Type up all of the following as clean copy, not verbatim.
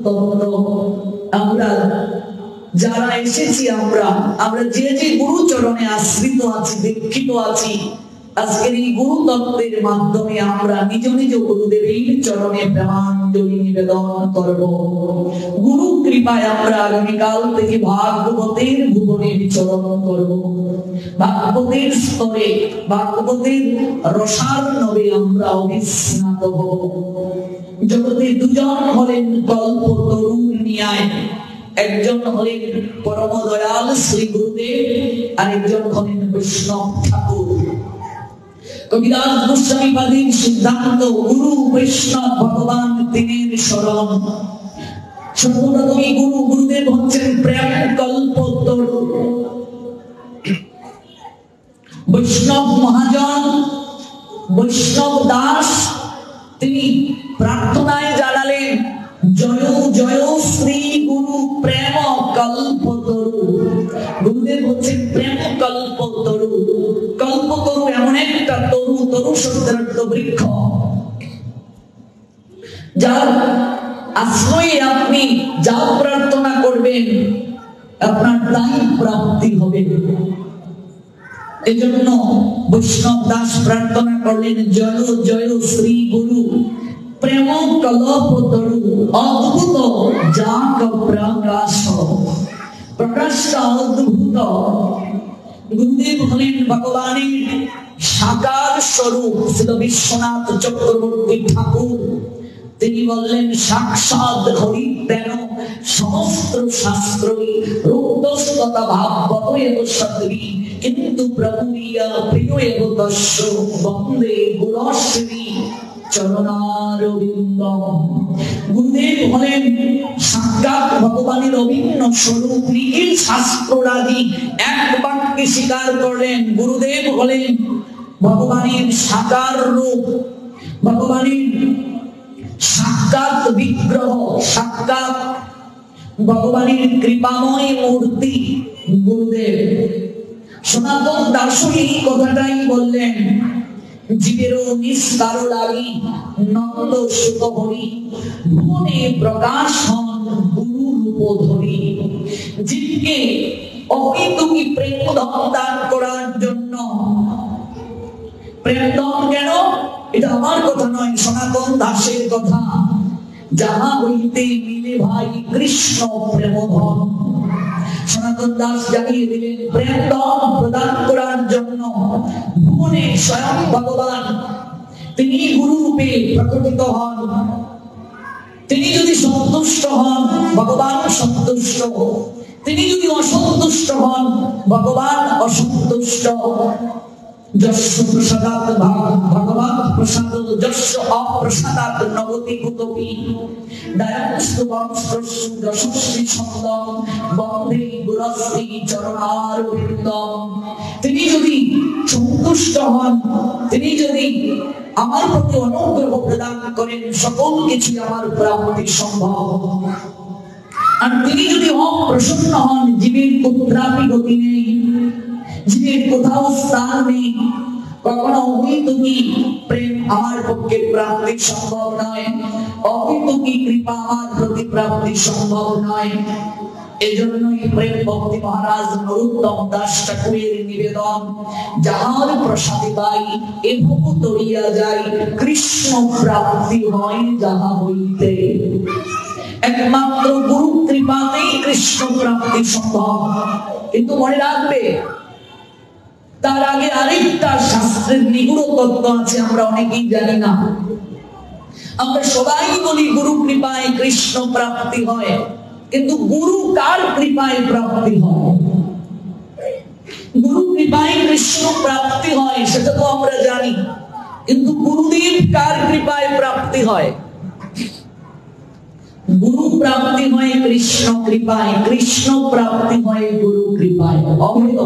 তত্ত্ব আমরা যারা এসেছি, আমরা যে যে গুরু চরণে আশ্রিত আছি, দীক্ষিত আছি, আজকের এই গুরু তত্ত্বের মাধ্যমে আমরা নিজ নিজ গুরুদেবের চরণে প্রেমাঞ্জলি নিবেদন করব। গুরু কৃপায় আমরা আগামীকাল থেকে ভাগবতের ভুবনে বিচরণ করব। ভাগবতের স্তরে, ভাগবতের রসার্ণবে আমরা অভিস্নাত হব। জগতে দুজন হলেন কল্পতরুর ন্যায়, একজন হলেন পরম দয়াল শ্রী গুরুদেব, আরেকজন হলেন বৈষ্ণব ঠাকুর। কবিরাজ গোস্বামী পাদের সিদ্ধান্ত, গুরু বৈষ্ণব ভগবান তিনের শরণ। সর্বপ্রথমে গুরুদেব হচ্ছেন প্রেম কল্পতরু। বৈষ্ণব মহাজন, বৈষ্ণব দাস, তিনি প্রার্থনায় জানালেন জয় জয় শ্রী গুরু প্রেম কল্পতরু। গুরুদেব হচ্ছেন প্রেম কল্পতরু। কল্পতরু এমন একটা তরু, তরু শব্দের অর্থ বৃক্ষ, যার আশ্রয়ে আপনি যা প্রার্থনা করবেন আপনার তাই প্রাপ্তি হবে। এজন্য বৈষ্ণব দাস প্রার্থনা করলেন জয় জয় শ্রী গুরু প্রেম কল্পতরু, অদ্ভুত যাক প্রকাশ, প্রকাশটা অদ্ভুত। গুরুদেব হলেন ভগবানের সাকার স্বরূপ। শ্রী বিশ্বনাথ চক্রবর্তী ঠাকুর তিনি বললেন সাক্ষাৎ হরি তেন সমস্ত শাস্ত্রই রুদ্ধস্ততা ভাববত এব সত্ত্বী কিন্তু প্রভুরিয়া প্রিয় এব দস্য বন্দে গুরশ্রী চরণারবিন্দম। গুরুদেব হলেন সাক্ষাৎ ভগবানের অভিন্ন স্বরূপ। নিখিল শাস্ত্ররাজি এক বাক্যে স্বীকার করলেন গুরুদেব হলেন ভগবানের সাকার রূপ, ভগবানের সাক্ষাৎ বিগ্রহ, সাক্ষাৎ ভগবানের কৃপাময় মূর্তি গুরুদেব। সনাতন দাসও এই কথাটাই বললেন, জীবেরও নিস্তার লাগি নন্দ সুত হরি ভুবনে প্রকাশ হন গুরু রূপ ধরি। জীবকে অহেতুকি প্রেম ধন দান করার জন্য, প্রেম ধন কেন? এটা আমার কথা নয়, সনাতন দাসের কথা। যাহা হইতে মিলে ভাই কৃষ্ণ প্রেম ধন। সনাতন দাস জানিয়ে দিলেন প্রেম ধন প্রদান করার জন্য ভুবনে স্বয়ং ভগবান তিনি গুরু রূপে প্রকটিত হন। তিনি যদি সন্তুষ্ট হন ভগবান সন্তুষ্ট, তিনি যদি অসন্তুষ্ট হন ভগবান অসন্তুষ্ট। যস্য প্রসাদাৎ ভগবান প্রসাদ যস্য অপ্রসাদাৎ নবতি কুতপি দয়াস্তু বংশস্য যশস্বী ছন্দম বন্দে গুরস্তি চরণারবিন্দম। তিনি যদি সন্তুষ্ট হন, তিনি যদি আমার প্রতি অনুগ্রহ প্রদান করেন, সকল কিছু আমার প্রাপ্তি সম্ভব। আর তিনি যদি অপ্রসন্ন হন, জীবের কোথাও গতি নেই, জীবের কোথাও স্থান নেই, কখনো অহৈতুকী প্রেম আমার পক্ষে প্রাপ্তি সম্ভব নয়, অহৈতুকী কৃপা আমার প্রতি প্রাপ্তি সম্ভব নয়। এজন্যই প্রেম ভক্তি মহারাজ নরোত্তম দাস ঠাকুরের নিবেদন, যাহার প্রসাদে পাই এভব তরিয়া যায় কৃষ্ণ প্রাপ্তি হয় যাহা হইতে। একমাত্র গুরু কৃপাতেই কৃষ্ণ প্রাপ্তি সম্ভব। কিন্তু মনে রাখবে, তার আগে আরেকটা শাস্ত্রের নিগুড় তত্ত্ব আছে, আমরা অনেকেই জানি না। আমরা সবাই বলি গুরু কৃপায় কৃষ্ণ প্রাপ্তি হয়, কিন্তু গুরু কার কৃপায় প্রাপ্তি হয়? গুরু কৃপায় কৃষ্ণ প্রাপ্তি হয় সেটা তো আমরা জানি, কিন্তু গুরুদেব কার কৃপায় প্রাপ্তি হয়? গুরু প্রাপ্তি হয় কৃষ্ণ কৃপায়, কৃষ্ণ প্রাপ্তি হয় গুরু কৃপায়। অমৃত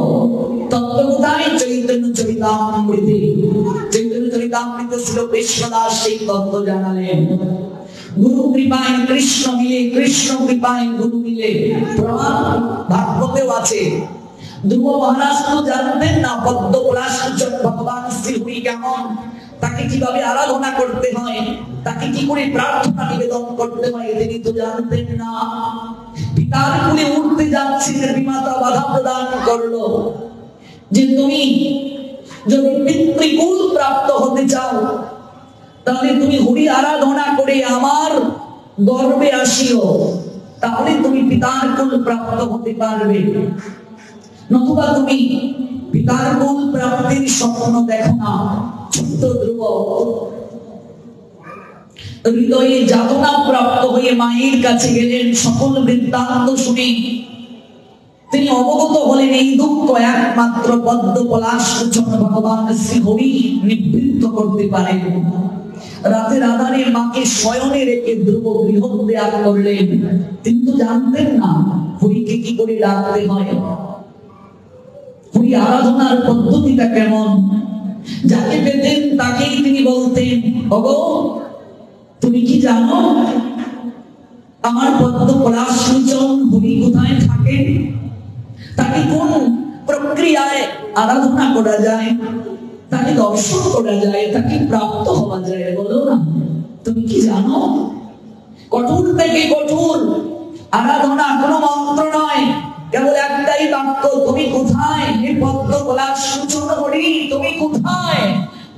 তত্ত্ব কোথায়? চৈতন্য চরিতামৃতে। চৈতন্য চরিতামৃতে ছিল কৃষ্ণদাস সেই তত্ত্ব জানালেন। গুরু কৃপায় কৃষ্ণ মিলে, কৃষ্ণ কৃপায় গুরু মিলে। প্রমাণ ভাগবতেও আছে। ধ্রুব মহারাজ তো জানতেন না পদ্মপলাশ ভগবান শ্রীহরি কেমন, তাকে কিভাবে আরাধনা করতে হয়, তাকে কি করে প্রার্থনা নিবেদন করতে হয় তিনি তো জানতেন না। পিতার কোলে উঠতে যাচ্ছেন, বিমাতা বাধা প্রদান করলো যে তুমি যদি পিতৃকুল প্রাপ্ত হতে চাও তাহলে তুমি হরি আরাধনা করে আমার গর্ভে আসিও, তাহলে তুমি পিতার কুল প্রাপ্ত হতে পারবে। নতুবা তুমি পিতার কুল প্রাপ্তির স্বপ্ন দেখো না। ছোট্ট ধ্রুব হৃদয়ে যাতনা প্রাপ্ত হয়ে মায়ের কাছে গেলেন। সকল বৃত্তান্ত শুনে তিনি অবগত হলেন এই দুঃখ একমাত্র পদ্ম পলাশ লোচন ভগবান শ্রী হরি নিবৃত্ত করতে পারেন। রাতের আধারে মাকে শয়নে রেখে ধ্রুব গৃহত্যাগ করলেন। তিনি তো জানতেন না হরিকে কি করে ডাকতে হয়, হরি আরাধনার পদ্ধতিটা কেমন। যাকে পেতেন তাকেই তিনি বলতেন, ওগো তুমি কি জানো আমার পদ্ম পলাশ লোচন হরি কোথায় থাকে, তাকে কোন প্রক্রিয়ায় আরাধনা করা যায়, তাকে দর্শন করা যায়, তাকে প্রাপ্ত হওয়া যায়, বলো না তুমি কি জানো? কঠোর থেকে কঠোর আরাধনা, কোনো মন্ত্র নয়, কেবল একটাই বাক্য, তুমি কোথায় হে পদ্ম পলাশ লোচন হরি, তুমি কোথায়?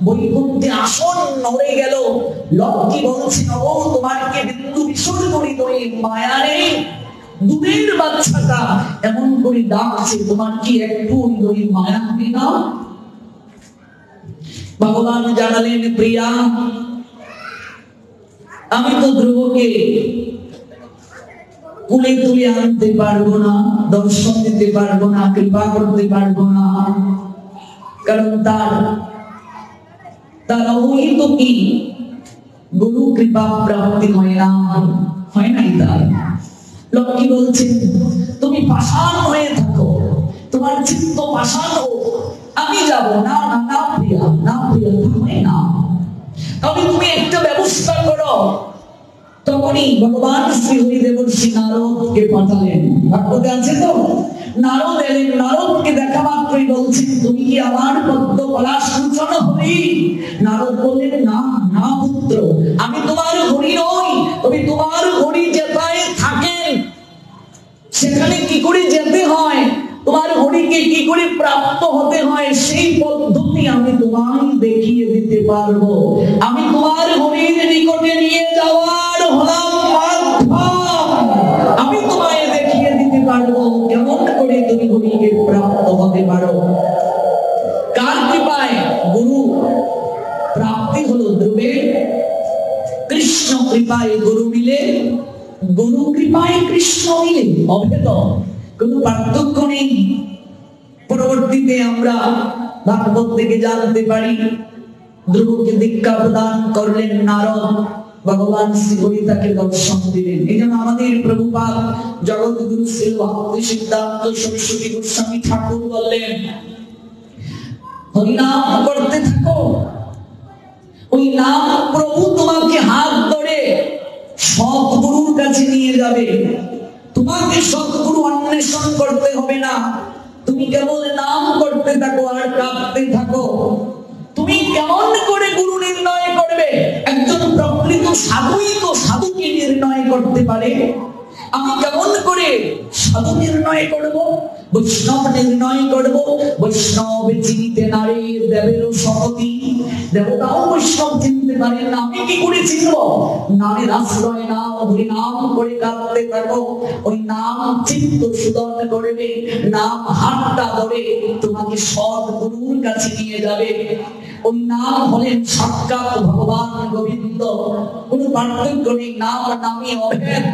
বৈকুণ্ঠে আসন নড়ে গেল। লক্ষ্মী বলছেন, ও তোমাকে বিন্দু বিসর্জন করি, তুমি মায়া নেই, দুধের বাচ্চাটা এমন করে ডাকছে, তোমার কি একটু ওই মায়া হবে না? ভগবান জানালেন, প্রিয়া আমি তো ধ্রুবকে কুলে তুলে আনতে পারবো না, দর্শন দিতে পারবো না, কৃপা করতে পারবো না, কারণ তার অহিত কি গুরু কৃপা প্রাপ্তি হয় না, হয় নাই তার। লক্ষ্মী বলছেন, তুমি পাষাণ হয়ে থাকো, তোমার চিত্ত পাষাণ হোক, আমি যাব না। না না প্রিয়া, না প্রিয়া, হয় না, তবে তুমি একটা ব্যবস্থা করো। তখনই ভগবান শ্রী হরি দেবর্ষি নারদকে পাঠালেন। ভাগবতে আছে তো, নারদ এলেন। নারদকে দেখা মাত্রই বলছেন, তুমি কি আমার পদ্ম পলাশ লোচন হরি? নারদ বললেন, না না পুত্র, আমি তোমার হরি নই, তবে তোমার হরি যেথায় থাকেন সেখানে কি করে যেতে হয়, তোমার হরিকে কি করে প্রাপ্ত হতে হয়, সেই পদ্ধতি আমি তোমায় দেখিয়ে দিতে পারবো। আমি তোমার হরির নিকটে নিয়ে যাওয়ার হলাম মাধ্যম, আমি তোমায় দেখিয়ে দিতে পারবো কেমন করে তুমি হরিকে প্রাপ্ত হতে পারো। কার কৃপায়? গুরু প্রাপ্তি হলো ধ্রুবের। কৃষ্ণ কৃপায় গুরু মিলে, গুরু কৃপায় কৃষ্ণ মিলে, অভেদ, কোন পার্থক্য নেই। পরবর্তীতে আমরা ভাগবত থেকে জানতে পারি ধ্রুবকে দীক্ষা প্রদান করলেন নারদ, ভগবান শ্রী হরি তাকে দর্শন দিলেন। এই জন্য আমাদের প্রভুপাদ জগৎগুরু শ্রী ভক্তি সিদ্ধান্ত সরস্বতী গোস্বামী ঠাকুর বললেন, হরিনাম করতে থাকো, ওই নাম প্রভু তোমাকে হাত ধরে সৎগুরুর কাছে নিয়ে যাবে। তোমাকে সৎগুরু অন্বেষণ করতে হবে না, তুমি কেবল নাম করতে থাকো আর কাঁদতে থাকো। তুমি কেমন করে গুরু নির্ণয় করবে? একজন প্রকৃত সাধুই তো সাধুকে নির্ণয় করতে পারে। আমি কেমন করে সাধু নির্ণয় করব, বৈষ্ণব নির্ণয় করব? বৈষ্ণব চিনিতে নারী দেবের সপতি, দেবতাও বৈষ্ণব চিনতে পারেন না, আমি কি করে চিনব? নামের আশ্রয় নাও, হরি নাম করে কাঁদতে থাকো, ওই নাম চিত্ত সুদন করবে, নাম হাতটা ধরে তোমাকে সৎ গুরুর কাছে নিয়ে যাবে। ওই নাম হলেন সাক্ষাৎ ভগবান গোবিন্দ, কোন পার্থক্য নেই, নাম নামই অভেদ।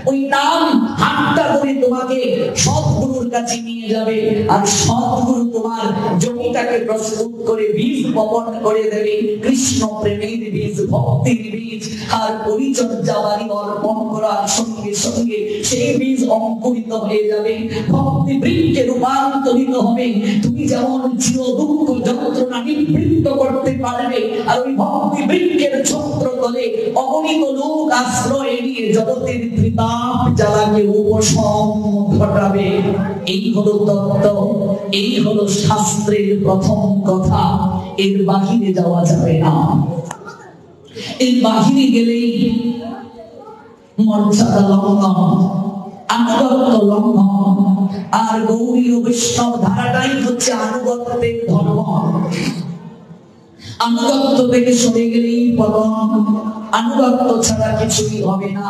ওই নাম হাতটা ধরে তোমাকে সৎগুরুর কাছে নিয়ে যাবে, আর সৎগুরু তোমার জমিটাকে প্রস্তুত করে বীজ বপন করে দেবে, কৃষ্ণ প্রেমের বীজ, ভক্তির বীজ। আর পরিচর্যা বাড়ি অর্পণ করার সঙ্গে সঙ্গে সেই বীজ অঙ্কুরিত হয়ে যাবে, ভক্তি বৃক্ষে রূপান্তরিত হবে। তুমি যেমন চির দুঃখ যন্ত্রণা নিবৃত্ত করতে পারবে, আর ওই ভক্তি বৃক্ষের ছত্র তলে অগণিত লোক আশ্রয় নিয়ে জগতের ত্রিতাপ জ্বালাকে উপশম ঘটাবে। এই হলো তত্ত্ব, এই হলো শাস্ত্রের প্রথম কথা। এর বাহিরে যাওয়া যাবে না। এর বাহিরে গেলেই মর্যাদা লঙ্ঘন, আনুগত্য লঙ্ঘন। আর গৌড়ীয় বৈষ্ণব ধারাটাই হচ্ছে আনুগত্যের ধর্ম। আনুগত্য থেকে সরে গেলেই পতন, আনুগত্য ছাড়া কিছুই হবে না।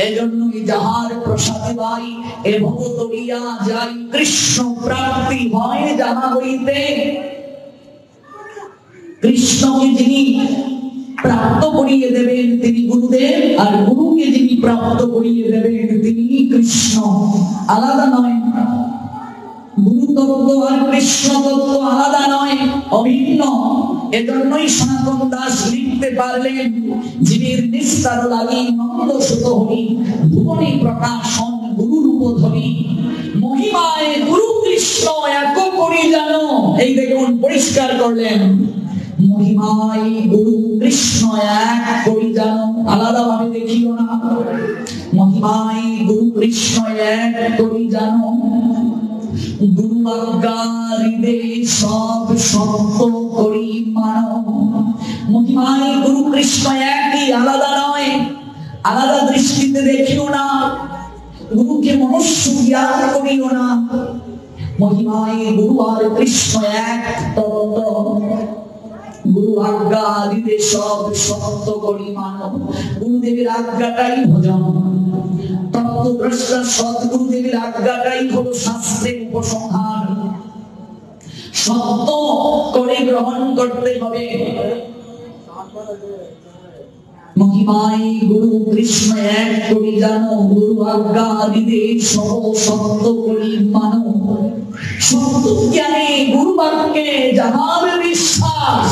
এজন্যই যাহার প্রসাদে ভাই এ ভবতরিয়া যাই, কৃষ্ণ প্রাপ্তি হয় যাহা হইতে। কৃষ্ণকে যিনি প্রাপ্ত করিয়ে দেবেন তিনি গুরুদেব, আর গুরুকে যিনি প্রাপ্ত করিয়ে দেবেন তিনি কৃষ্ণ। আলাদা নয়। গুরু তত্ত্ব আর কৃষ্ণ তত্ত্ব আলাদা নয়, অভিন্ন। এজন্যই সনাতন দাস লিখতে পারলেন, জীবের নিস্তার লাগি নন্দ সুত হরি, ভুবনে প্রকাশন গুরু রূপ ধরি, মহিমায় গুরু কৃষ্ণ এক করি জানো। এই দেখুন পরিষ্কার করলেন, মহিমায় গুরু কৃষ্ণ এক করি জানো, আলাদা ভাবে দেখিও না। মহিমায় গুরু কৃষ্ণ এক করি জানো, গুরু আজ্ঞারিদে সব সত্য করি মানো। মহিমায় গুরু কৃষ্ণ একই, আলাদা নয়। আলাদা দৃষ্টিতে দেখিও না, গুরুকে মনুষ্য জ্ঞান করিও না। মহিমায় গুরু আর কৃষ্ণ এক তত্ত্ব, গুরু আজ্ঞা দিতে সব সত্য করি মানো। গুরুদেবের আজ্ঞাটাই ভজন, তত্ত্বদ্রষ্টা সদ্গুরুদেবের আজ্ঞাটাই হলো শাস্ত্রের উপসংহার। সত্য করে গ্রহণ করতে হবে। মহিমায় গুরু কৃষ্ণ এক করি জানো, গুরু আজ্ঞা দিতে সব সত্য করি মানো। সত্য জ্ঞানে গুরু বাক্যে যাহার বিশ্বাস,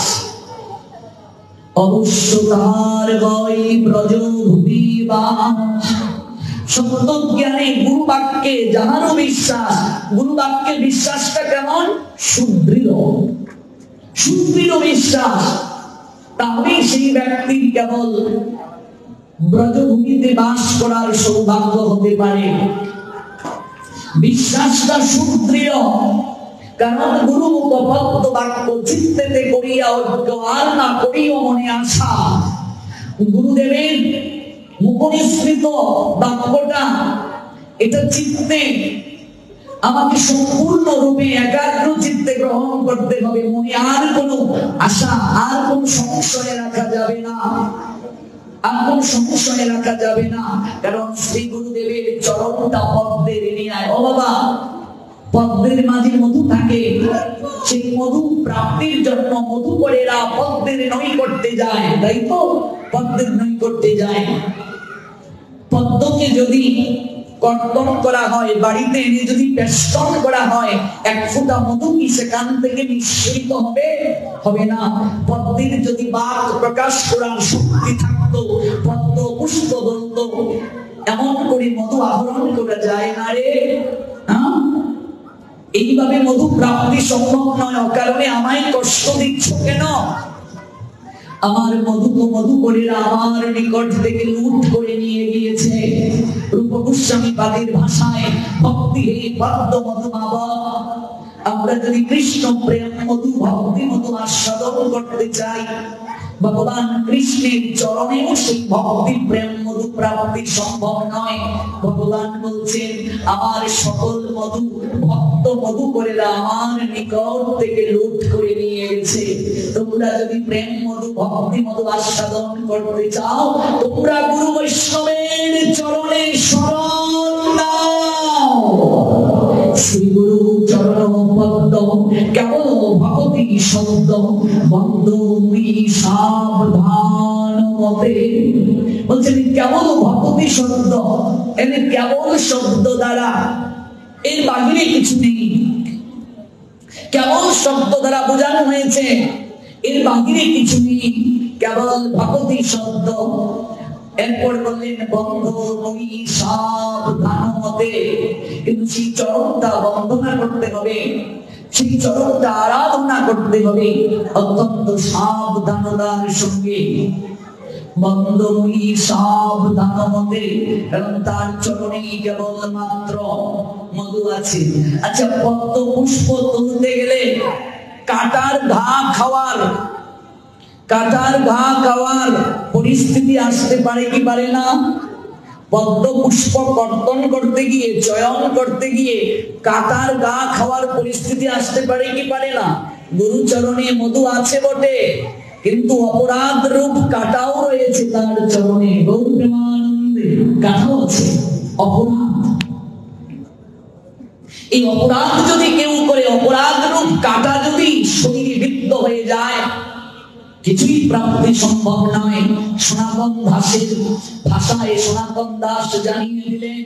অবশ্য তাহার হয় ব্রজ ভূমিবাস। সত্য জ্ঞানে গুরু বাক্যে যাহারও বিশ্বাস। গুরু বাক্যে বিশ্বাসটা কেমন? সুদৃঢ়, সুদৃঢ় বিশ্বাস। তাহলেই সেই ব্যক্তির কেবল ব্রজভূমিতে বাস করার সৌভাগ্য হতে পারে। বিশ্বাসটা সুদৃঢ়, কারণ গুরু মুখপদ্ম বাক্য চিত্তেতে করিয়া ঐক্য, আর না করিও মনে আশা। গুরুদেবের মুখনিসৃত বাক্যটা এটা চিত্তে আমাকে সম্পূর্ণ রূপে একাগ্র চিত্তে গ্রহণ করতে হবে। মনে আর কোনো আশা, আর কোনো সংশয় রাখা যাবে না, আর কোনো সংশয় রাখা যাবে না। কারণ শ্রী গুরুদেবের চরণটা পদ্মের ন্যায়। ও বাবা, পদ্মের মাঝে মধু থাকে, সেই মধু প্রাপ্তির জন্য মধুকরেরা পদ্মের নই করতে যায়, তাই তো? পদ্মের নই করতে যায়। পদ্মকে যদি কর্তন করা হয়, বাড়িতে এনে যদি বেষ্টন করা হয়, এক ফোঁটা মধু কি সেখান থেকে নিঃসৃত হবে? হবে না। পদ্মের যদি বাক প্রকাশ করার শক্তি থাকতো, পদ্ম পুষ্প বলতো, এমন করে মধু আহরণ করা যায় না রে। এইভাবে মধু প্রাপ্তি সম্ভব নয়। অকারণে আমায় কষ্ট দিচ্ছ কেন? আমার মধু তো মধুকরেরা আমার নিকট থেকে লুট করে নিয়ে গিয়েছে। রূপ গোস্বামী পাদের ভাষায় ভক্তি হে পদ্ম মধু বাবা। আমরা যদি কৃষ্ণ প্রেম মধু ভক্তি মধু আস্বাদন করতে চাই, ভগবান কৃষ্ণের চরণেও সেই ভক্তি প্রেম মধু প্রাপ্তি সম্ভব নয়। ভগবান বলছেন, আমার সকল মধু ভক্ত মধু করেরা আমার নিকট থেকে লুট করে নিয়ে গেছে। তোমরা যদি প্রেম মধু ভক্তি মধু আস্বাদন করতে চাও, তোমরা গুরু বৈষ্ণবের চরণে শরণ নাও। শ্রী গুরু চরণ পদ্ম কেবল ভগবতী শব্দ, বন্ধ সাবধান মতে। বলছেন কেবল ভগবতী শব্দ, এনে কেবল শব্দ দ্বারা, এর বাহিরে কিছু নেই। কেবল শব্দ দ্বারা বোঝানো হয়েছে, এর বাহিরে কিছু নেই, কেবল ভগবতী শব্দ। এরপর বললেন বন্ধ নই সাবধান মতে। কিন্তু সেই চরণটা বন্দনা করতে হবে, সেই চরণটা আরাধনা করতে হবে অত্যন্ত সাবধানতার সঙ্গে। বন্ধময়ী সাবধান মতে, কারণ তার চরণেই কেবল মাত্র মধু আছে। আচ্ছা, পদ্ম পুষ্প তুলতে গেলে কাটার ঘা খাওয়ার পরিস্থিতি আসতে পারে কি পারে না? পদ্ম পুষ্প কর্তন করতে গিয়ে, চয়ন করতে গিয়ে কাটার গা খাওয়ার পরিস্থিতি আসতে পারে কি পারে না? গুরুচরণে মধু আছে বটে, কিন্তু অপরাধ রূপ কাটাও রয়েছে তার চরণে। গৌর প্রেমানন্দে কাটাও আছে, অপরাধ। এই অপরাধ যদি কেউ করে, অপরাধ রূপ কাটা যদি শরীরে বিদ্ধ হয়ে যায়, কিছুই প্রাপ্তি সম্ভব নয়। সনাতন দাসের ভাষায় সনাতন দাস জানিয়ে দিলেন,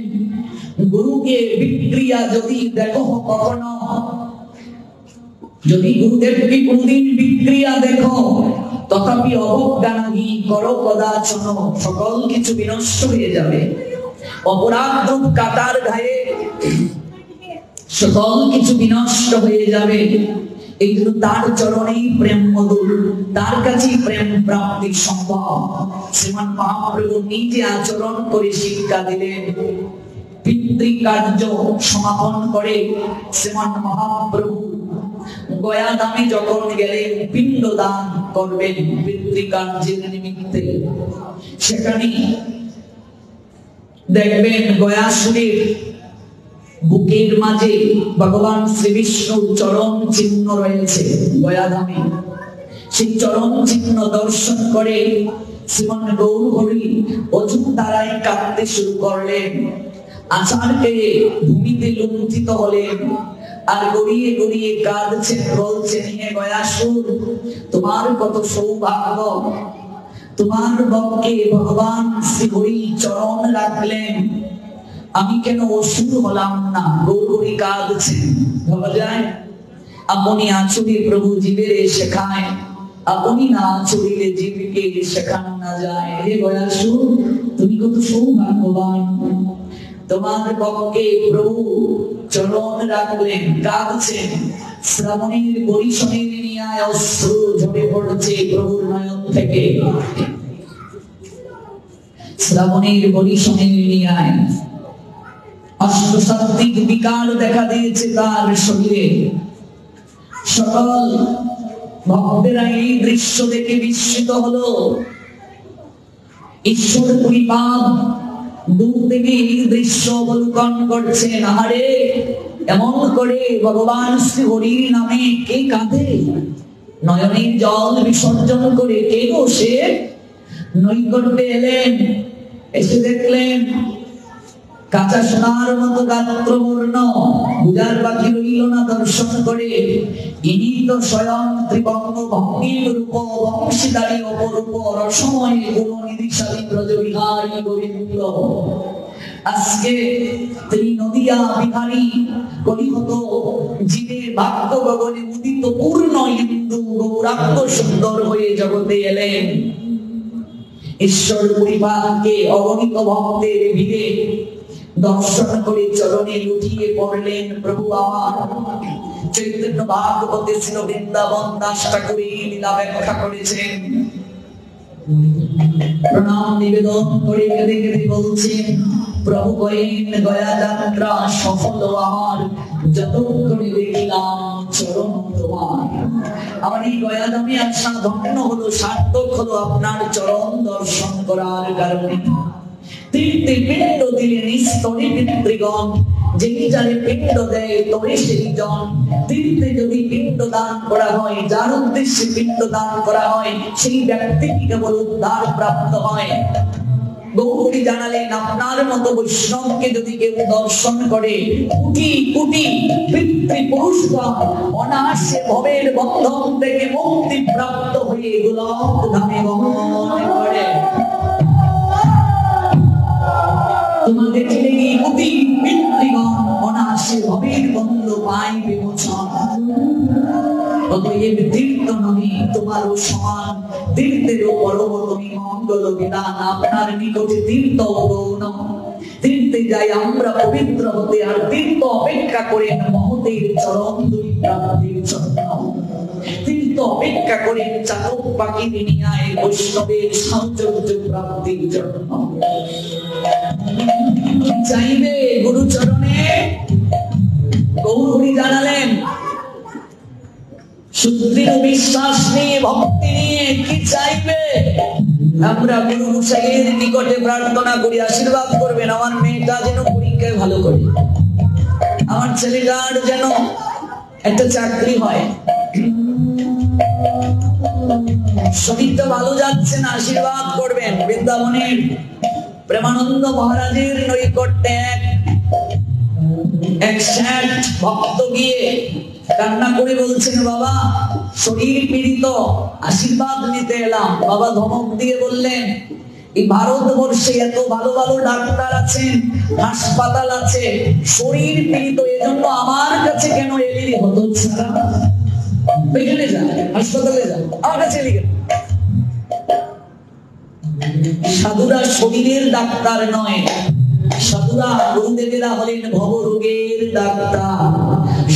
গুরুকে বিক্রিয়া যদি দেখো কখনো, যদি গুরুদেবকে কোনদিন বিক্রিয়া দেখো, তথাপি অবজ্ঞানাহি করো কদাচন, সকল কিছু বিনষ্ট হয়ে যাবে। অপরাধ রূপ কাটার গায়ে সকল কিছু বিনষ্ট হয়ে যাবে। এই জন্য তার চরণেই প্রেম মধুর, তার কাছেই প্রেম প্রাপ্তি সম্ভব। শ্রীমান মহাপ্রভু নিজে আচরণ করে শিক্ষা দিলেন। পিতৃকার্য সমাপন করে শ্রীমান মহাপ্রভু গয়া ধামে যখন গেলেন পিণ্ড দান করবেন পিতৃকার্যের নিমিত্তে, সেখানে দেখবেন গয়াসুরের বুকের মাঝে ভগবান শ্রী বিষ্ণুর চরণ চিহ্ন রয়েছে গয়া ধামে। সেই চরণ চিহ্ন দর্শন করে শ্রীমান গৌর হরি অযুত তারায় কাঁদতে শুরু করলেন। আচারকে ভূমিতে লুণ্ঠিত হলেন আর গড়িয়ে গড়িয়ে কাঁদছেন, বলছেন, হে গয়াসুর, তোমার কত সৌভাগ্য, তোমার বক্ষে ভগবান শ্রী হরি চরণ রাখলেন, আমি কেন অসুর হলাম না? গৌরী কাঁদছেন। ভাবা যায়, আপনি আচুরি প্রভু জীবের শেখায়, আপনি না আচুরিলে জীবকে শেখান না যায়। হে গয়াসুর, তুমি কত সৌভাগ্যবান, তোমার বক্ষে প্রভু চরণ রাখলেন, কাঁদছেন। শ্রাবণীর বরিশনের নিয়ায় অশ্রু ঝরে পড়ছে প্রভুর নয়ন থেকে। শ্রাবণীর বরিশনের নিয়ায় অষ্টসাত্ত্বিক বিকার দেখা দিয়েছে তার শরীরে। সকল ভক্তেরা এই দৃশ্য দেখে বিস্মিত হলো। ঈশ্বর কৃপা দূর থেকে এই দৃশ্য অবলোকন করছেন। আহারে, এমন করে ভগবান শ্রী হরির নামে কে কাঁদে? নয়নের জল বিসর্জন করে কে গো সে? নৈকট্যে এলেন, এসে দেখলেন কাঁচা সোনার মতো গাত্রবর্ণ, বুঝার বাকি রইল না দর্শন করে। ইনি তো স্বয়ং ত্রিবঙ্গ ভঙ্গির রূপ, বংশীদারী অপরূপ, রসময় গুণনিধিশালী ব্রজবিহারী গোবিন্দ। আজকে তিনি নদিয়া বিহারী কলিহত জীবের ভাগ্য গগনে উদিত পূর্ণ হিন্দু গৌরাঙ্গ সুন্দর হয়ে জগতে এলেন। ঈশ্বর পরিবারকে অগণিত ভক্তের ভিড়ে দর্শন করে চরণে লুটিয়ে পড়লেন। প্রভু আমার চৈতন্য ভাগবতে ছিল বৃন্দাবন দাস ঠাকুর এই লীলা ব্যাখ্যা করেছেন। প্রণাম নিবেদন করে কেঁদে কেঁদে বলছেন, প্রভু কহেন গয়া যাত্রা সফল আমার, যতক্ষণে দেখিলাম চরণ তোমার। আমার এই গয়া ধামে আসা ধন্য হলো, সার্থক হলো আপনার চরণ দর্শন করার কারণে। তীর্থে পিণ্ড দিলেন স্তরে পিতৃগণ, যেই যারে পিণ্ড দেয় তবে সেই জন। তীর্থে যদি পিণ্ড দান করা হয়, যার উদ্দেশ্যে পিণ্ড দান করা হয়, সেই ব্যক্তি কেবল উদ্ধার প্রাপ্ত হয়। গৌরী জানালেন, আপনার মতো বৈষ্ণবকে যদি কেউ দর্শন করে, কোটি কোটি পিতৃপুরুষগণ অনায়াসে ভবের বন্ধন থেকে মুক্তি প্রাপ্ত হয়ে গোলক ধামে গমন করে। তোমাদের ছেলে কোটি পিতৃগণ অনায়াসে ভবের বন্ধ পায় বিমোচন। অতএব তীর্থ নহি তোমারও সমান, তীর্থেরও পরম তুমি মঙ্গল বিধান। আপনার নিকটে তীর্থ গৌণ, তীর্থে যাই আমরা পবিত্র হতে, আর তীর্থ অপেক্ষা করেন মহতের চরণ দুই প্রাপ্তির জন্য। তিনি তো অপেক্ষা করেন চাতক পাখি দুনিয়ায় বৈষ্ণবের সাহচর্য প্রাপ্তির জন্য। চাইবে গুরুচরণে গৌরহরি জানালেন, সুদৃঢ় বিশ্বাস নিয়ে ভক্তি নিয়ে কি চাইবে? আমরা গুরু মশাইয়ের নিকটে প্রার্থনা করি, আশীর্বাদ করবেন আমার মেয়েটা যেন পরীক্ষায় ভালো করে, আমার ছেলেটার যেন একটা চাকরি হয়, শরীরটা ভালো যাচ্ছে না, আশীর্বাদ করবেন। বৃন্দাবনের প্রেমানন্দ মহারাজের নৈকট্যে এক ষাট ভক্ত গিয়ে কান্না করে বলছেন, বাবা শরীর পীড়িত, আশীর্বাদ নিতে এলাম। বাবা ধমক দিয়ে বললেন, এই ভারতবর্ষে এত ভালো ভালো ডাক্তার আছেন, হাসপাতাল আছে, শরীর পীড়িত এজন্য আমার কাছে কেন এলি? হতো ছাড়া এখানে যা, হাসপাতালে যা, আমার কাছে এলি কেন? সাধুরা শরীরের ডাক্তার নয়, সাধুরা গুরুদেবেরা হলেন ভবরোগের ডাক্তার।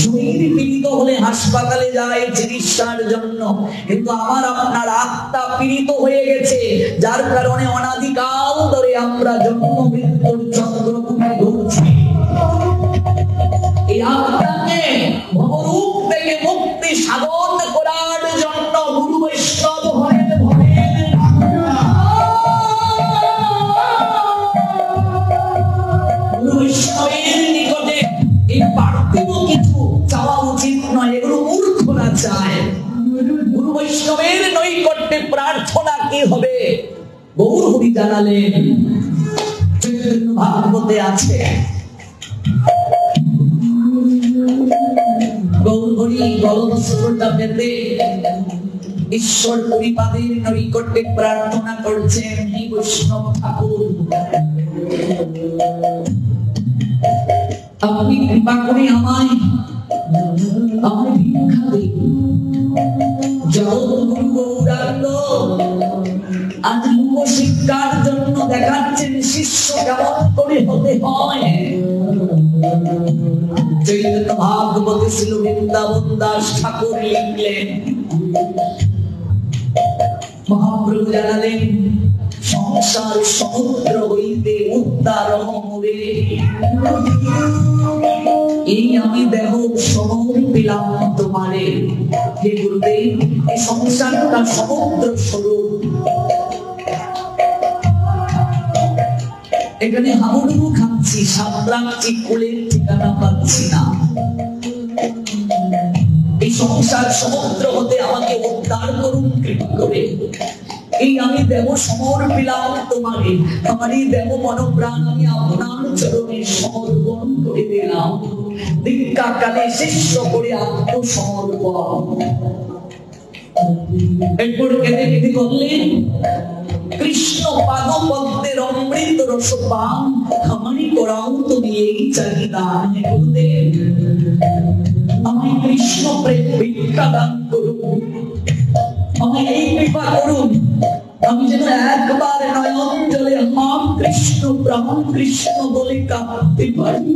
শরীর পীড়িত হলে হাসপাতালে যায় চিকিৎসার জন্য, কিন্তু আমার আপনার আত্মা পীড়িত হয়ে গেছে, যার কারণে অনাদিকাল ধরে আমরা জন্ম মৃত্যুর চক্রকে ঘুরছি। এই আত্মাকে ভবরূপ থেকে মুক্তি সাধন করার জন্য গুরু বৈষ্ণব হলেন বৈষ্ণবের নিকটে। এই পার্থিব কিছু চাওয়া উচিত নয়, এগুলো মূর্খরা চায়। গুরু বৈষ্ণবের নৈকট্যে প্রার্থনা কি হবে? গৌরহরি জানালেন, চৈতন্য ভাগবতে আছে, গৌরহরি গলবস্ত্রটা পেতে ঈশ্বর পরিপাদের নৈকট্যে প্রার্থনা করছেন, হে বৈষ্ণব ঠাকুর, আপনি কৃপা করে আমায় ভিক্ষা দিন। জগৎগুরু গৌরাঙ্গ আজ লোক শিক্ষার জন্য দেখাচ্ছেন শিষ্য কেমন করে হতে হয়। চৈতন্য ভাগবতে ছিল বৃন্দাবন দাস ঠাকুর লিখলেন, মহাপ্রভু জানালেন, সংসার সমুদ্র হইতে উদ্ধার মোরে, এই আমি দেহ সমর্পিলাম তোমারে। হে গুরুদেব, এই সংসারটা সমুদ্র স্বরূপ, এখানে হাবুডুবু খাচ্ছি, সাঁতরাচ্ছি, কোলের ঠিকানা পাচ্ছি না। এই সংসার সমুদ্র হতে আমাকে উদ্ধার করুন কৃপা করে। এই আমি দেহ সমর্পিলাম তোমারে, আমার এই দেহ মনপ্রাণ আমি আপনার চরণে সমর্পণ করে দিলাম। দীক্ষা কালে শিষ্য করে আত্মসমর্পণ। এরপর কেঁদে কেঁদে বললেন, কৃষ্ণ পাদ পদ্মের অমৃত রস পান আমারই করাও তুমি এই চাহিদা। হে গুরুদেব, আমায় কৃষ্ণ প্রেম ভিক্ষা দান করুন, আমায় এই কৃপা করুন, আমি যেন একবার নয়ন জলে হাম কৃষ্ণ প্রাণ কৃষ্ণ বলে কাঁদতে পারি।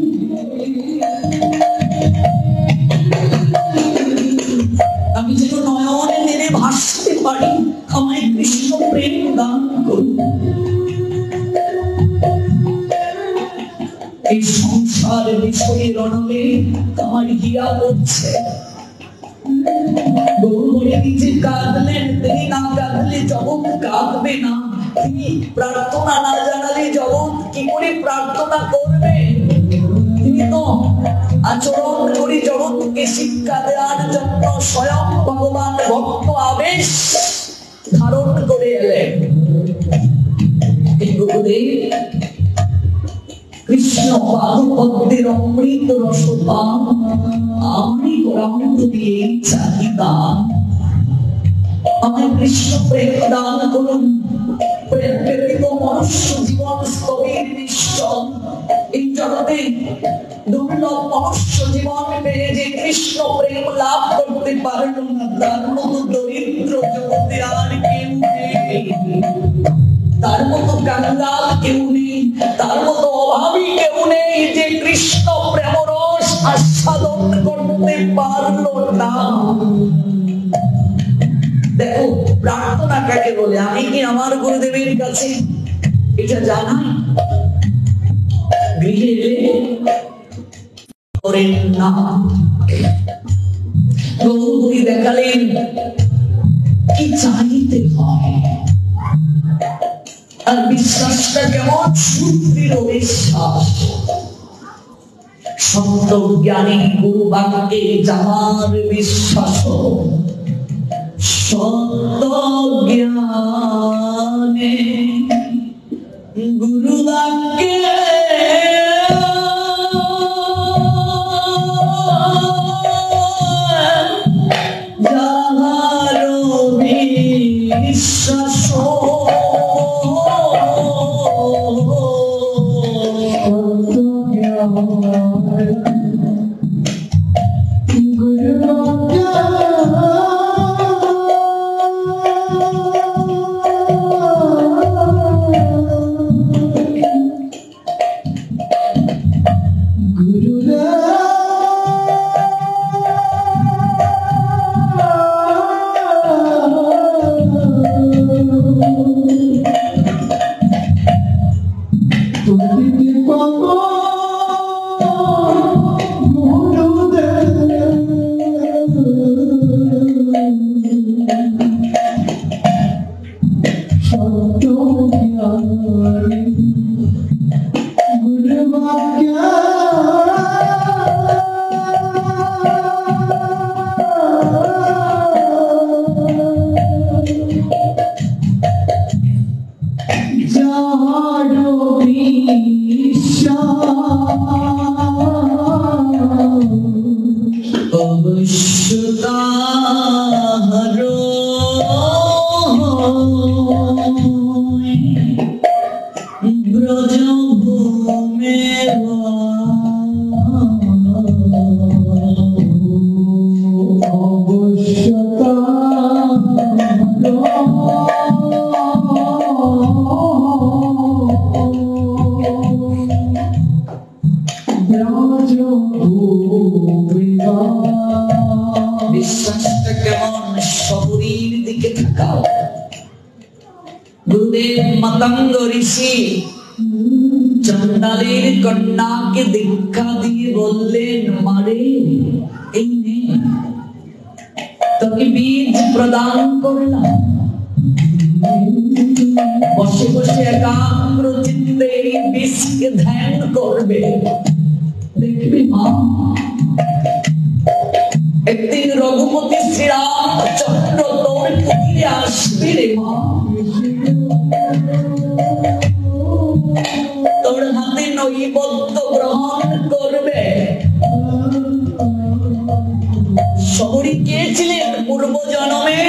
আমি যেন নয়নে নেড়ে ভাসতে পারি, আমায় কৃষ্ণ প্রেম দান করুন। এই সংসার বিষয়ের অনলে আমার হিয়া করছে। গৌরহরি নিজে কাঁদলেন, তিনি না কাঁদলে জগৎ কাঁদবে না। তিনি প্রার্থনা না জানালে জগৎ কি করে প্রার্থনা করবে? তিনি তো আচরণ করে জগৎকে শিক্ষা দেওয়ার জন্য স্বয়ং ভগবান ভক্ত আবেশ ধারণ করে এলেন। গুরুদেব, কৃষ্ণ পাদপদ্মের অমৃত রস পান আমি করাম দিয়ে চাহিদা। আমায় কৃষ্ণ প্রেম দান করুন। প্রেম ব্যতীত মনুষ্য জীবন স্থবির নিশ্চল। এই জগতে দুর্লভ মনুষ্য জীবন পেয়ে যে কৃষ্ণ প্রেম লাভ করতে পারল না, তার মতো দরিদ্র জগতে আর কেউ নেই, তার মতো কাঙ্গাল কেউ নেই, তার মতো অভাবী কেউ নেই যে কৃষ্ণ প্রেম রস আস্বাদন করতে পারল না। দেখো প্রার্থনা কাকে বলে। আমি কি আমার গুরুদেবের কাছে এটা জানাই? গৃহে এলে করেন না, গৌরী দেখালেন কি চাইতে হয়। আর বিশ্বাসটা কেমন সুদৃঢ় বিশ্বাস, সত্য জ্ঞানী গুরু বাক্যে যাহার বিশ্বাস, সত্য জ্ঞানে গুরু বাক্যে যাহার বিশ্বাস, বিশ্বাসটা কেমন শহরের দিকে থাকাও। গুরুদেব মাতঙ্গ ঋষি চন্ডালের কন্যাকে দীক্ষা দিয়ে বললেন, মারে এই নে তোকে বীজ প্রদান করলাম, বসে বসে একাগ্র চিত্তে এই বীজকে ধ্যান করবে। দেখবি মা, একদিন রঘুপতি শ্রীরামচন্দ্র তোর কুটিরে আসবে রে মা, তোর হাতে নৈবেদ্য গ্রহণ করবে। শবরী কে ছিলেন পূর্ব জন্মে?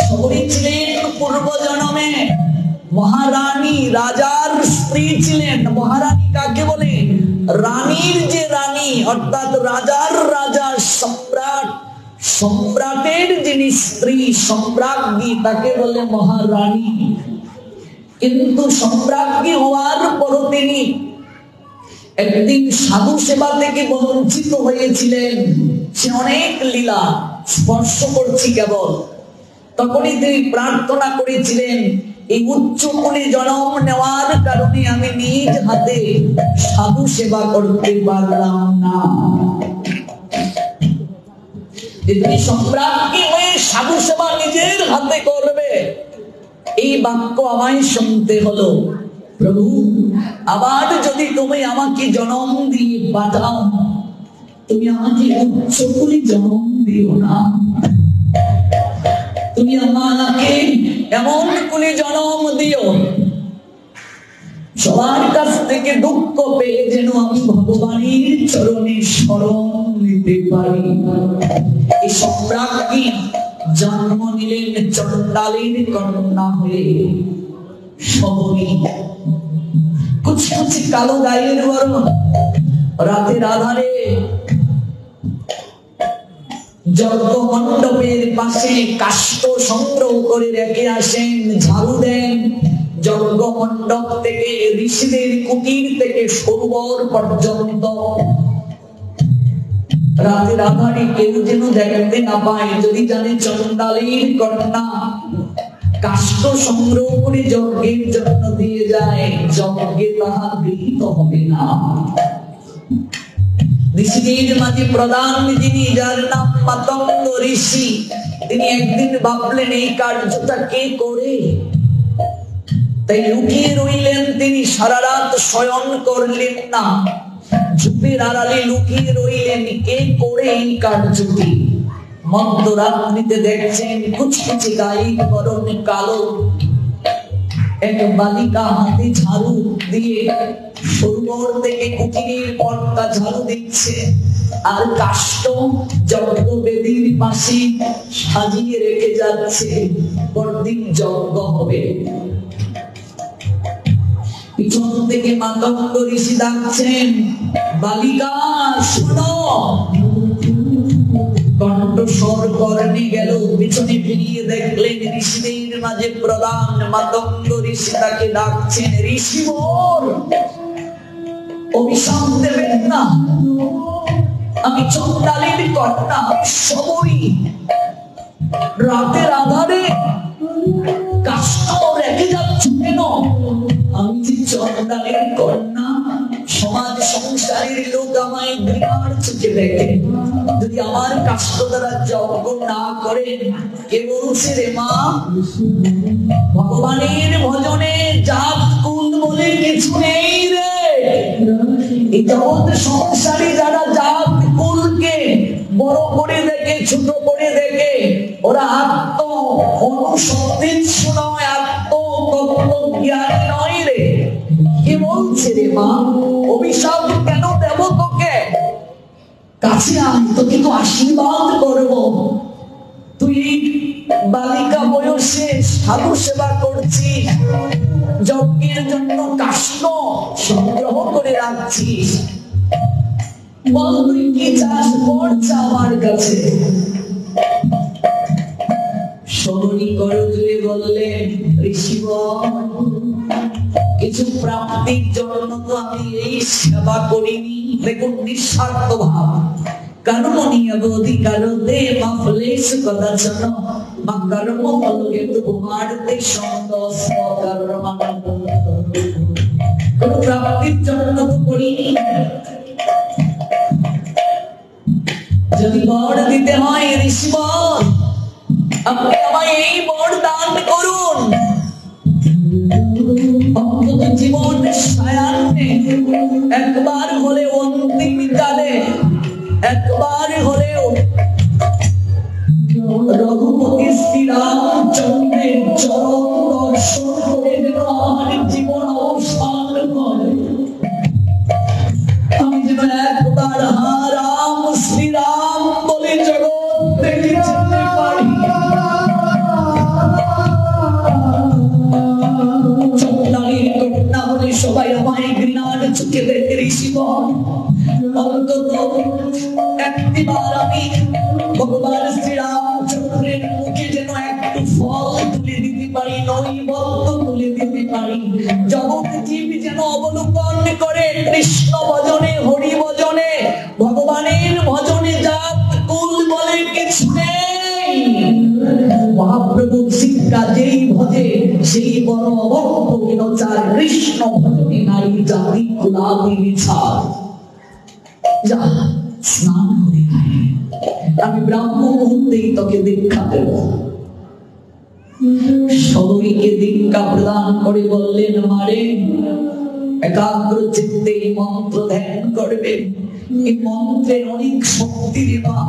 শবরী ছিলেন পূর্ব জন্মে মহারানী, রাজার স্ত্রী ছিলেন। মহারানী কাকে বলে? রানীর যে রানী, অর্থাৎ রাজার রাজা সম্রাট, সম্রাটের যিনি স্ত্রী সম্রাজ্ঞী তাকে বলে মহারানী। কিন্তু সম্রাজ্ঞী হওয়ার পর তিনি একদিন সাধু সেবা থেকে বঞ্চিত হয়েছিলেন। সে অনেক লীলা স্পর্শ করছি কেবল। তখনই তিনি প্রার্থনা করেছিলেন, এই উচ্চ কুলে জন্ম নেওয়ার কারণে আমি নিজ হাতে সাধু সেবা করতে পারলাম না। তুমি সম্রাজ্ঞী হয়ে সাধু সেবা নিজের হাতে করবে, এই বাক্য আমায় শুনতে হলো। প্রভু, আবার যদি তুমি আমাকে জন্ম দিয়ে পাঠাও, তুমি আমাকে উচ্চ কুলে জন্ম দিও না, তুমি আমাকে এমন কুলে জন্ম দিও সবার কাছ থেকে দুঃখ পেয়ে যেন আমি ভগবানের চরণে শরণ নিতে পারি। এই সম্রাজ্ঞী জন্ম নিলেন চন্ডালের কন্যা হয়ে শবরী। কুচকুচি কালো গায়ের বরণ, রাতের আধারে যজ্ঞ মণ্ডপের পাশে কাষ্ঠ সংগ্রহ করে রেখে আসেন, ঝাড়ু দেন। যজ্ঞ মণ্ডপ থেকে ঋষিদের কুটির থেকে সরোবর পর্যন্ত রাতের আধারে কেউ যেন দেখতে না পায়। যদি জানে চন্ডালীর কন্যা কাষ্ঠ সংগ্রহ করে যজ্ঞের জন্য দিয়ে যায়, যজ্ঞে তাহা গৃহীত হবে না। ঋষিদের মাঝে প্রধান যিনি, যার নাম মাতঙ্গ ঋষি, তিনি একদিন ভাবলেন এই কার্যটা কে করে, তাই লুকিয়ে রইলেন। তিনি সারা রাত শয়ন করলেন না, ঝোপের আড়ালে লুকিয়ে রইলেন। কে করে এই কার্যটি? মধ্যরাত্রিতে দেখছেন কুচকুচে গায়ে বরণ কালো এক বালিকা হাতে ঝাড়ু দিয়ে সরোবর থেকে কুটিরের পর্দা ঝাড়ু দিচ্ছে, আর কাষ্ঠ যজ্ঞ বেদির পাশে সাজিয়ে রেখে যাচ্ছে। পরদিন যজ্ঞ হবে। পিছন থেকে মাতঙ্গ ঋষি ডাকছেন, বালিকা শোনো। কণ্ঠস্বর কর্ণে গেল, পিছনে ফিরিয়ে দেখলেন ঋষিদের মাঝে প্রধান মাতঙ্গ ঋষি তাকে ডাকছেন, ঋষি মোর অভিশাপ দেবেন না, আমি চন্ডালীর কন্যা, সবই রাতের আধারে কাষ্ঠ রেখে যাচ্ছ কেন? আমি যে চন্ডালীর কন্যা, সমাজ সংসারের লোক আমায় ঘৃণার চোখে দেখে। যদি আমার কাষ্ঠ দ্বারা যজ্ঞ না করে, কে বলছে রে মা? ভগবানের ভজনে জাত কুল বলে কিছু নেই রে। এই জগৎ সংসারে যারা জাত কুলকে বড় করে দেখে, ছোট করে দেখে, ওরা আত্ম অনুসন্ধিৎস নয়, আত্মজ্ঞানী নয় রে। কে বলছে রে মা? অভিশাপ কেন দেব তোকে? কাছে আয়, তোকে তো আশীর্বাদ করবো। তুই বালিকা বয়সে সাধু সেবা করছিস, যজ্ঞের জন্য কাষ্ঠ সংগ্রহ করে রাখছিস। বল তুই কি চাস, বল চা আমার কাছে। সরণী করজুড়ে বললেন, ঋষিবর কিছু প্রাপ্তির জন্য তো আমি এই সেবা করিনি। দেখুন নিঃস্বার্থ ভাব। कर्मणि अवधिकारते मफलेश कदाचन कर्म फल हेतु कुमारते संदस्व कर्मण কোনো প্রাপ্তির জন্য তো করিনি। যদি বর দিতে হয় ঋষিবর, আপনি আমায় এই বর দান করুন। অন্তত জীবন সায়ান্নে একবার হলে, অন্তিম কালে একবার হলেও রঘুপতি শ্রীরামচন্দ্রের চরণ দর্শন করে যেন আমার জীবন অবসান করে। আমি যেন একবার হা রাম শ্রীরাম বলে জগৎ থেকে যেতে পারি। চন্ডালীর কন্যা বলে সবাই আমায় ঘৃণার চোখে দেখে ঋষিবর, অন্তত একটিবার আমি ভগবান শ্রীরামচন্দ্রের মুখে যেন একটু ফল তুলে দিতে পারি, নৈবদ্য তুলে দিতে পারি। জগৎ জীব যেন অবলোকন করে কৃষ্ণ ভজনে, হরি ভজনে, ভগবানের ভজনে জাত কুল বলে কিছু নেই। মহাপ্রভু শিক্ষা যেই ভজে সেই বড় অবক্ত বিনচার, কৃষ্ণ ভজনে নাই জাতি কুলাদি বিচার। যা স্নান করে আয়, আমি ব্রাহ্ম মুহূর্তেই তোকে দীক্ষা দেব। সবাইকে দীক্ষা প্রদান করে বললেন, মারে একাগ্র চিত্তে এই মন্ত্র ধ্যান করবে। এই মন্ত্রের অনেক শক্তির মা,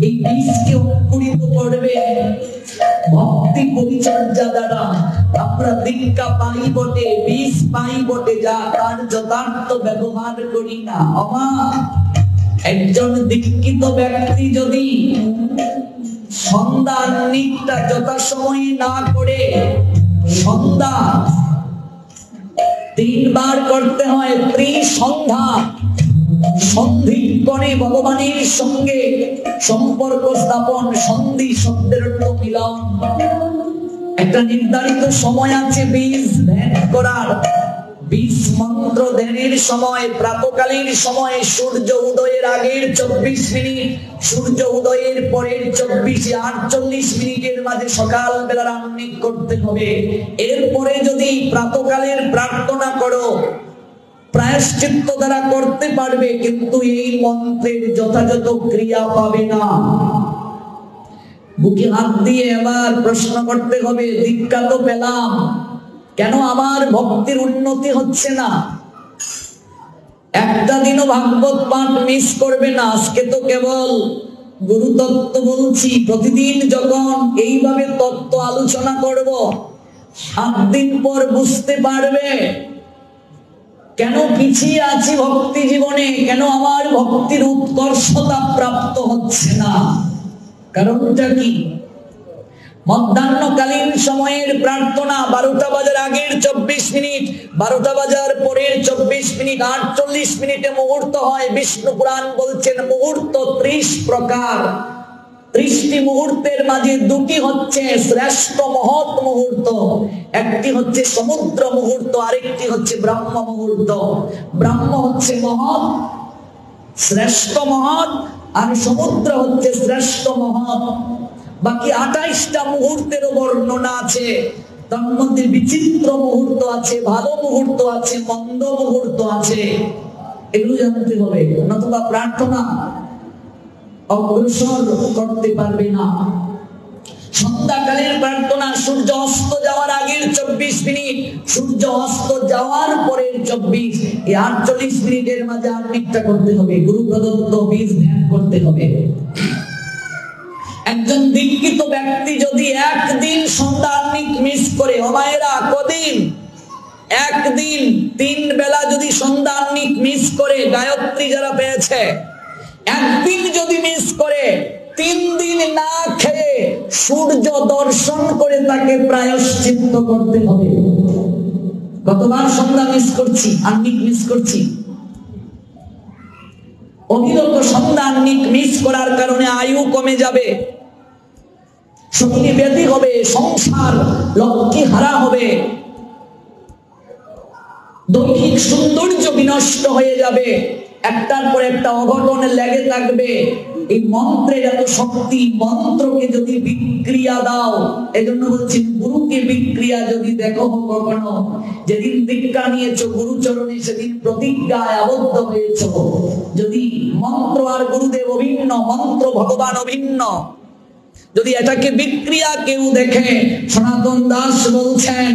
এই বীজকে অঙ্কুরিত করবে ভক্তি পরিচর্যা দ্বারা। আমরা দীক্ষা পাই বটে, বীজ পাই বটে, যা তার যথার্থ ব্যবহার করি না। একজন দীক্ষিত ব্যক্তি যদি সন্ধ্যার নিকটা যথাসময়ে না করে, সন্ধ্যা 3 বার করতে হয়, ত্রিসন্ধ্যা, সন্ধিক্ষণে ভগবানের সঙ্গে সম্পর্ক স্থাপন, সন্ধি শব্দের অর্থ মিলন। একটা নির্ধারিত সময় আছে বীজ ধ্যান করার। বীজ মন্ত্র ধ্যানের সময় প্রাতকালীন সময়ে সূর্য উদয়ের আগের 24 মিনিট, সূর্য উদয়ের পরের 48 মিনিটের মাঝে সকাল বেলার আহ্নিক করতে হবে। এরপরে যদি প্রাতকালের প্রার্থনা করো প্রায়শ্চিত্ত দ্বারা করতে পারবে, কিন্তু এই মন্ত্রের যথাযথ ক্রিয়া পাবে না। বুকে হাত দিয়ে এবার প্রশ্ন করতে হবে, দীক্ষা তো পেলাম, কেন আমার ভক্তির উন্নতি হচ্ছে না? একটা দিনও ভাগবত পাঠ মিস করবে না। আজকে তো কেবল গুরু তত্ত্ব বলছি, প্রতিদিন যখন এইভাবে তত্ত্ব আলোচনা করব 7 দিন পর বুঝতে পারবে কেন পিছিয়ে আছি ভক্তি জীবনে, কেন আমার ভক্তির উৎকর্ষতা প্রাপ্ত হচ্ছে না। কারণটা কি? মধ্যাহ্নকালীন সময়ের প্রার্থনা 12টা বাজার আগের 24 মিনিট, 12টা বাজার পরের 24 মিনিট, 48 মিনিটে মুহূর্ত হয়। বিষ্ণু পুরাণ বলছেন মুহূর্ত 30 প্রকার। 30টি মুহূর্তের মাঝে 2টি হচ্ছে শ্রেষ্ঠ মহৎ মুহূর্ত। একটি হচ্ছে সমুদ্র মুহূর্ত, আরেকটি হচ্ছে ব্রহ্ম মুহূর্ত। ব্রহ্ম হচ্ছে মহৎ, শ্রেষ্ঠ মহৎ, আর সমুদ্র হচ্ছে শ্রেষ্ঠ মহৎ। বাকি 28টা মুহূর্তের বর্ণনা আছে। তার মধ্যে বিচিত্র মুহূর্ত আছে, ভালো মুহূর্ত আছে, মন্দ মুহূর্ত আছে। এগুলো জানতে হবে, নতুবা প্রার্থনা অগ্রসর করতে পারবে না। সন্ধ্যাকালের প্রার্থনা সূর্য অস্ত যাওয়ার আগের 24 মিনিট, সূর্য অস্ত যাওয়ার পরের 24, এই 48 মিনিটের মাঝে আহ্নিকটা করতে হবে। গুরু প্রদত্ত বীজ ধ্যান করতে হবে। একজন দীক্ষিত ব্যক্তি যদি একদিন সন্ধ্যা আহ্নিক মিস করে, ও মায়েরা কদিন? একদিন 3 বেলা যদি সন্ধ্যা আহ্নিক মিস করে, গায়ত্রী যারা পেয়েছে, একদিন যদি মিস করে, 3 দিন না খেয়ে সূর্য দর্শন করে তাকে প্রায়শ্চিত্ত করতে হবে। কতবার সন্ধ্যা মিস করছি, আহ্নিক মিস করছি? অবিরত সন্ধ্যা আহ্নিক মিস করার কারণে আয়ু কমে যাবে, শক্তি ব্যাধি হবে, সংসার লক্ষ্মী হারা হবে, দৈহিক সৌন্দর্য বিনষ্ট হয়ে যাবে, একটার পর একটা অঘটন লেগে থাকবে। এই মন্ত্রের এত শক্তি, মন্ত্রকে যদি বিক্রিয়া দাও, এজন্য বলছি গুরুকে বিক্রিয়া যদি দেখো কখনো, যেদিন দীক্ষা নিয়েছো গুরুচরণে সেদিন প্রতিজ্ঞায় আবদ্ধ হয়েছো। যদি মন্ত্র আর গুরুদেব অভিন্ন, মন্ত্র ভগবান অভিন্ন, যদি এটাকে বিক্রিয়া কেউ দেখে, সনাতন দাস বলছেন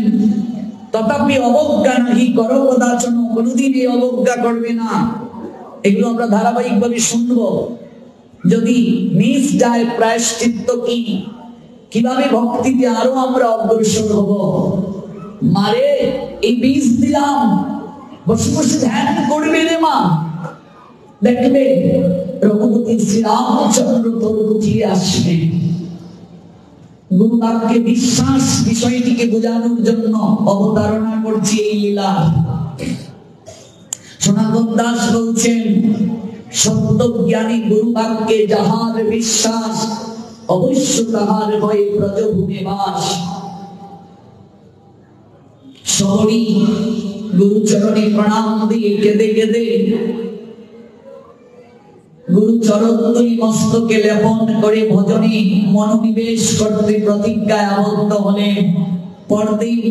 তথাপি অবজ্ঞা নাহি করো কদাচন, কোনদিন এই অবজ্ঞা করবে না। এগুলো আমরা ধারাবাহিক ভাবে শুনবো। যদি মিস যায় প্রায়শ্চিত্ত কি, কিভাবে ভক্তিতে আরো আমরা অগ্রসর হব। মারে এই বীজ দিলাম, বসে বসে ধ্যান করবে রে মা, দেখবে রঘুপতি শ্রীরামচন্দ্র তোর ফিরে আসবে। গুরু বাক্যে বিশ্বাস বিষয়টিকে বোঝানোর জন্য অবতারণা করছি এই লীলা। সনাতন দাস বলছেন সত্য জ্ঞানী গুরু বাক্যে যাহার বিশ্বাস, অবশ্য তাহার হয় ব্রজভূমে বাস। শহরী গুরুচরণে প্রণাম দিয়ে কেঁদে কেঁদে গুরু চরণ দুই মস্তকে লেপন করে ভজনে মনোনিবেশ করতে প্রতিজ্ঞায় আবদ্ধ হলেন। পরদিন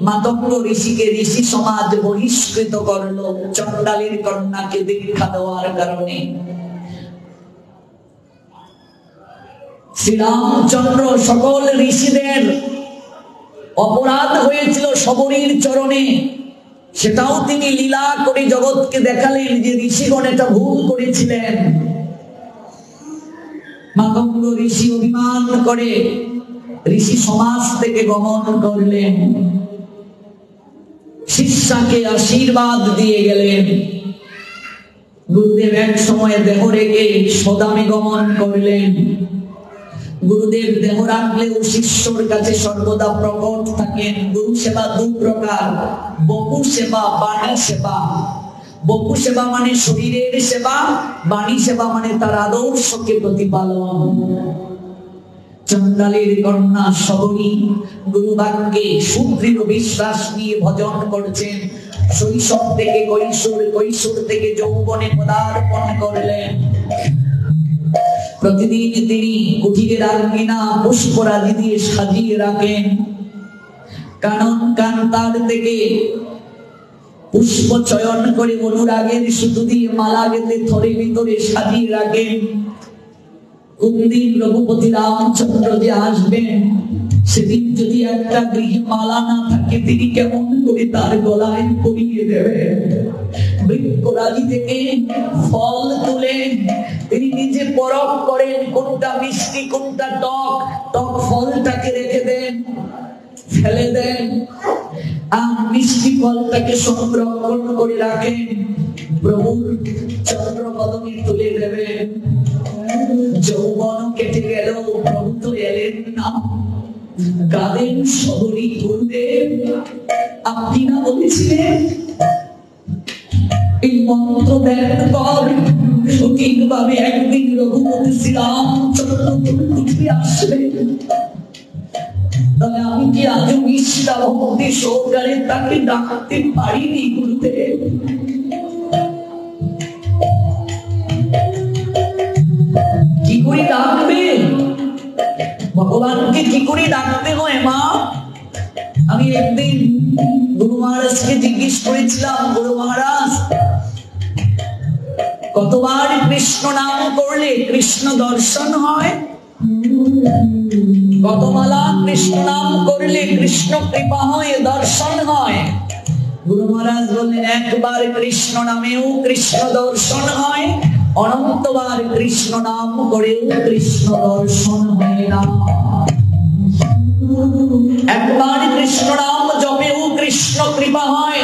মাতঙ্গ ঋষিকে ঋষি সমাজ বহিষ্কৃত করলো চণ্ডালীর কন্যাকে দীক্ষা দেওয়ার কারণে। শ্রীরামচন্দ্র সকল ঋষিদের অপরাধ হয়েছিল শবরীর চরণে, সেটাও তিনি লীলা করে জগৎকে দেখালেন যে ঋষিগণ এটা ভুল করেছিলেন। মাতঙ্গ ঋষি অভিমান করে ঋষি সমাজ থেকে গমন করলেন, শিষ্যাকে আশীর্বাদ দিয়ে গেলেন। গুরুদেব এক সময় দেহ রেখে সদামে গমন করলেন। গুরুদেব দেহ রাখলেও শিষ্যর কাছে সর্বদা প্রকট থাকেন। গুরু সেবা 2 প্রকার, বপু সেবা, বাণী সেবা। বপু সেবা মানে শরীরের সেবা, বাণী সেবা মানে তার আদর্শকে প্রতিপালন। চণ্ডালীর কন্যা শবরী গুরু বাক্যে সুদৃঢ় বিশ্বাস নিয়ে ভজন করছেন। শৈশব থেকে কৈশোর, কৈশোর থেকে যৌবনে পদার্পণ করলেন। প্রতিদিন তিনি কুঠিরের আঙ্গিনা পুষ্পরাজি দিয়ে সাজিয়ে রাখেন। কানন কান্তার থেকে পুষ্প চয়ন করে অনুরাগের সুতো দিয়ে মালা গেঁথে থরে ভিতরে সাজিয়ে রাখেন। কোনদিন রঘুপতি রামচন্দ্র যে আসবেন, সেদিন যদি একটা গৃহে মালা না থাকে, তিনি কেমন করে তার গলায় পরিয়ে দেবেন? বৃক্ষরাজি থেকে ফল তুলে তিনি নিজে পরখ করেন কোনটা মিষ্টি কোনটা টক। টক ফলটাকে রেখে দেন, ফেলে দেন, আর মিষ্টি ফলটাকে সংরক্ষণ করে রাখেন, প্রভুর চন্দ্র কদমে তুলে দেবেন। যৌবন কেটে গেল, প্রভু তো এলেন না। কাঁদেন শহরী গুরুদেব, আপনি না বলেছিলেন এই মন্ত্র দেন পর সঠিক ভাবে একদিন রঘুপতি শ্রীরামচন্দ্র উঠে আসবেন। তাহলে আমি কি আজ নিষ্ঠা ভক্তি সহকারে তাকে ডাকতে পারিনি গুরুদেব? কি করে ডাকবে ভগবানকে? কি করে ডাকতে হয় মা? আমি একদিন গুরু মহারাজকে জিজ্ঞেস করেছিলাম, গুরু মহারাজ, কতবার কৃষ্ণ নাম করলে কৃষ্ণ দর্শন হয়? কতমালা কৃষ্ণ নাম করলে কৃষ্ণ কৃপা হয়, দর্শন হয়? গুরু মহারাজ বললেন, একবার কৃষ্ণ নামেও কৃষ্ণ দর্শন হয়, অনন্তবার কৃষ্ণ নাম করেও কৃষ্ণ দর্শন হয় না। একবার কৃষ্ণ নাম জপেও কৃষ্ণ কৃপা হয়,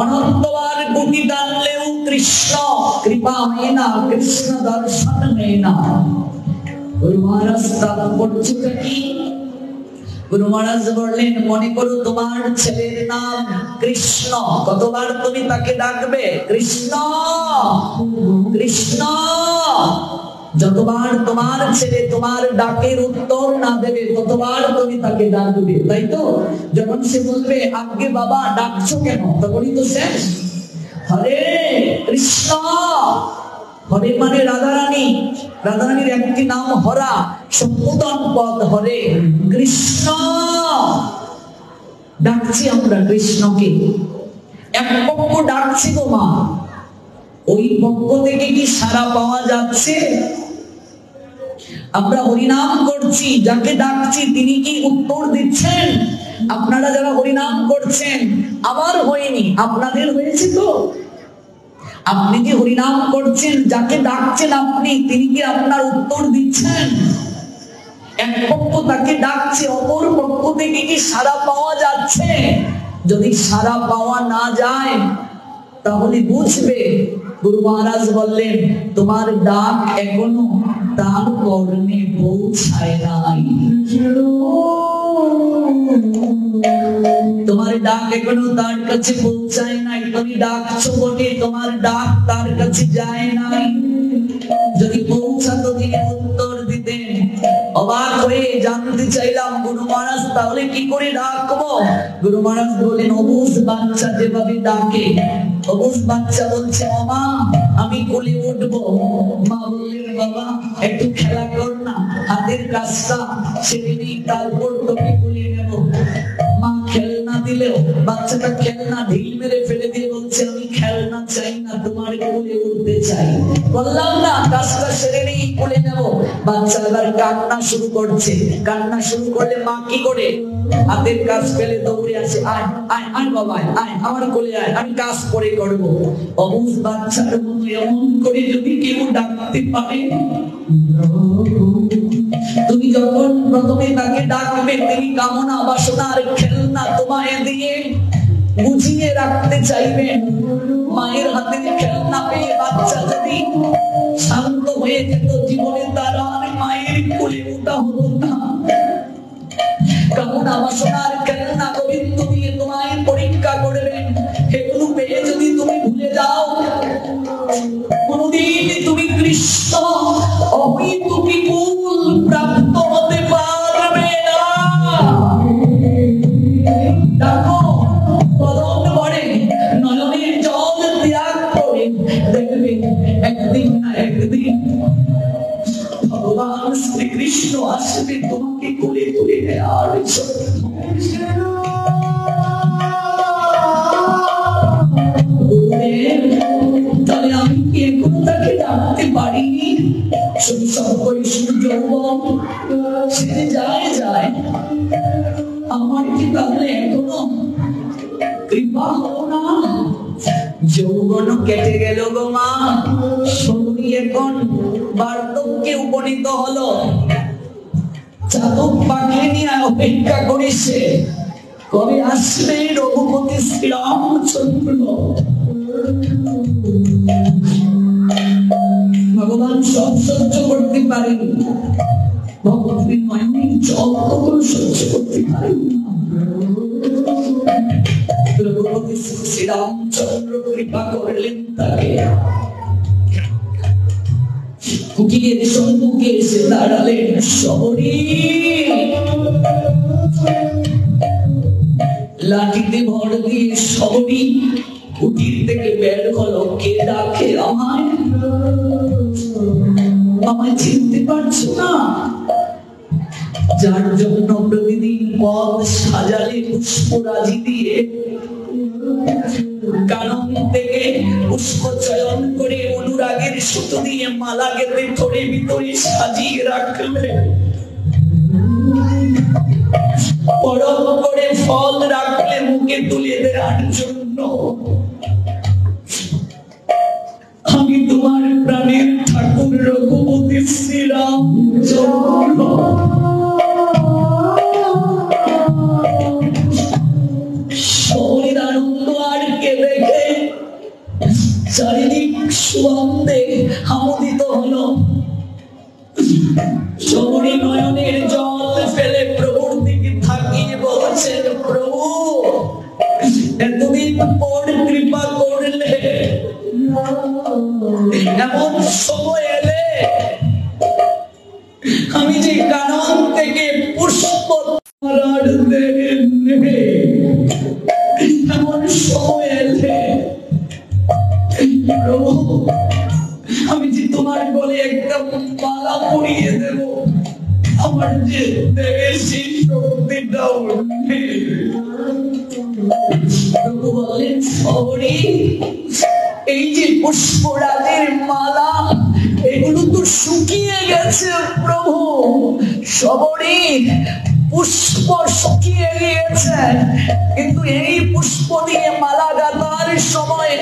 অনন্তবার গুটি টানলেও কৃষ্ণ কৃপা হয় না, কৃষ্ণ দর্শন হয় না। গুরু মহারাজ তাৎপর্যটা কি? গুরু মহারাজ বললেন, মনে করো তোমার ছেলের নাম কৃষ্ণ, কতবার তুমি তাকে ডাকবে? কৃষ্ণ কৃষ্ণ। যতবার তোমার ছেলে তোমার ডাকের উত্তর না দেবে, ততবার তুমি তাকে ডাকবে, তাই তো? যখন সে বলবে আগে বাবা ডাকছো কেন, তখনই তো শেষ। হরে কৃষ্ণ। হরে মানে রাধারানী, রাধারানীর একটি নাম হরা, সম্বোধন পদ হরে কৃষ্ণ। ডাকছি আমরা কৃষ্ণকে, এক পক্ষ ডাকছি গো মা, ওই পক্ষ থেকে কি সাড়া পাওয়া যাচ্ছে? আমরা হরিনাম করছি, যাকে ডাকছি তিনি কি উত্তর দিচ্ছেন? আপনারা যারা হরিনাম করছেন, আমার হয়নি, আপনাদের হয়েছে তো? আপনি যে হরিনাম করছেন, যাকে ডাকছেন আপনি, তিনি কি আপনার উত্তর দিচ্ছেন? এক পক্ষ তাকে ডাকছে, অপর পক্ষ থেকে কি সাড়া পাওয়া যাচ্ছে? যদি সাড়া পাওয়া না যায়, তাহলে বুঝবে গুরু মহারাজ বললেন, তোমার ডাক এখনো তার কর্ণে পৌঁছায় নাই। তোমার ডাক এখনো তার কাছে পৌঁছায় নাই। তুমি ডাকছো বটে, তোমার ডাক তার কাছে যায় নাই। যদি পৌঁছাতো তিনি উত্তর দিতেন। অবাক হয়ে জানতে চাইলাম, গুরু মহারাজ তাহলে কি করে ডাকবো? গুরু মহারাজ বলেন, অবুঝ বাচ্চা যেভাবে ডাকে, অবুঝ বাচ্চা বলছে মামা আমি কোলে উঠবো, মা বললেন বাবা একটু খেলা কর না, হাতের কাজটা ছেড়ে দিই, তারপর তোকে কোলে নেবো। মা খেলনা দিলেও বাচ্চাটা খেলনা ঢিল মেরে ফেলে দিয়ে বলছে, আমি খেলনা চাই না, তোমার কোলে উঠতে চাই। বললাম না কাজটা সেরে নিই, কোলে নেবো। বাচ্চা এবার কান্না শুরু করছে। কান্না শুরু করলে মা কি করে? হাতের কাজ ফেলে দৌড়ে আসে, আয় আয় আয় বাবা আয়, আমার কোলে আয়, আমি কাজ পরে করবো। অবুঝ বাচ্চার মতো এমন করে যদি কেউ ডাকতে পারে, তুমি যখন প্রথমে তাকে ডাকবে, তিনি কামনা বাসনার খেলনা তোমায় দিয়ে বুঝিয়ে রাখতে চাইবেন। মায়ের হাতের খেলনা পেয়ে বাচ্চা যদি শান্ত হয়ে যেত, জীবনে তার আর মায়ের কোলে ওঠা হতো না। কামনা বাসনার খেলনা গোবিন্দ দিয়ে তোমায় পরীক্ষা করবেন। এগুলো পেয়ে যদি তুমি ভুলে যাও, কোনদিন তুমি কৃষ্ণ অমৃত বিপুল প্রাপ্ত হতে পারবে না। দেখো বদন ভরে নয়ন দেবে একদিন না একদিন ভগবান শ্রীকৃষ্ণ আসবে তোমাকে কোলে তুলে নেওয়ার জন্য। তাহলে আমি কি এখনো তাকে ডাকতে পারিনি? শৈশব কৈশোর যৌবন সেটা যায়, আমার কি তাহলে এখনো কৃপা হলো না? যৌবন কেটে গেল গো মা, শরীর এখন বার্ধক্যে উপনীত হলো। চাতক পাখি নিয়ে অপেক্ষা করেছে কবে আসবে রঘুপতি শ্রীরামচন্দ্র। ভগবান সব সহ্য করতে পারেন, ভগবানের নয়নের জল কখনো সহ্য করতে পারেন না। রঘুপতি শ্রীরামচন্দ্র কৃপা করলেন তাকে। কুটিরের সম্মুখে এসে দাঁড়ালেন শবরী। লাঠিতে ভর দিয়ে শবরী কুটির থেকে বের হলো। কে ডাকে আমায়? আমায় চিনতে পারছো না? যার জন্য প্রতিদিন পথ সাজালে পুষ্পরাজি দিয়ে, কানন থেকে পুষ্প চয়ন করে অনুরাগের সুতো দিয়ে মালা গেঁথে থরে ভিতরে সাজিয়ে রাখলে, পরম করে ফল রাখলে মুখে তুলে দেওয়ার জন্য। আমি তোমার প্রাণের ঠাকুর রঘুপতি শ্রীরামচন্দ্র। শরীর আনন্দ আর কে দেখে চারিদিক সুগন্ধে আমোদিত হলো। শবরী নয়নের জল ফেলে প্রভুর দিকে তাকিয়ে বলছেন, প্রভু এতদিন পর কৃপা করলে, এমন সময় এলে আমি যে কানন থেকে পুষ্প এমন সময় এলে প্রভু আমি যে তোমার গলে একটা মালা পরিয়ে দেব, আমার যে দেবের সেই শক্তিটাও নেই। প্রভু বললেন, শবরী এই যে পুষ্পরাজের মালা এগুলো তো শুকিয়ে গেছে প্রভু। শবরী পুষ্প শুকিয়ে গিয়েছে, কিন্তু এই পুষ্প দিয়ে মালা গাঁথার সময়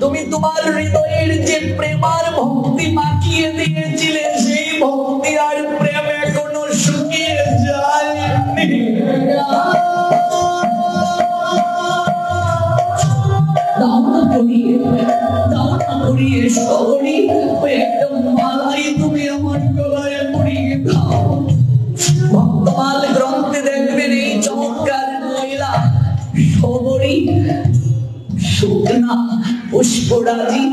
তুমি তোমার হৃদয়ের যে প্রেমার ভক্তি মাখিয়ে দিয়েছিলে, সেই ভক্তি আর প্রেম এখনো শুকিয়ে যায়নি। শবরী ওই একটা মালাই তুমি আমার গলায় পরিয়ে দাও। ভক্তমাল গ্রন্থে দেখবেন এই চমৎকার মহিলা শবরী শুকনা পুষ্পরাজি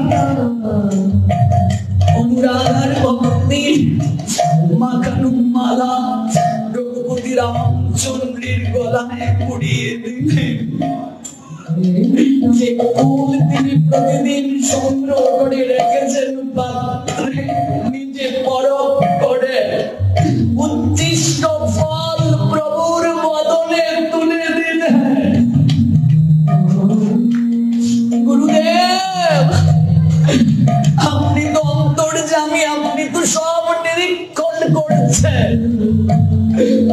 অনুরাগ আর ভক্তির মাখানো মালা রঘুপতি রামচন্দ্রের গলায় পরিয়ে দিলেন। যে ফুল তিনি প্রতিদিন সংগ্রহ করে রেখেছেন পাত্রে, নিজে পরখ করে উচ্ছিষ্ট ফল প্রভুর বদনে তুলে দিলেন। গুরুদেব আপনি তো অন্তর্যামী, আপনি তো সব নিরীক্ষণ করছেন।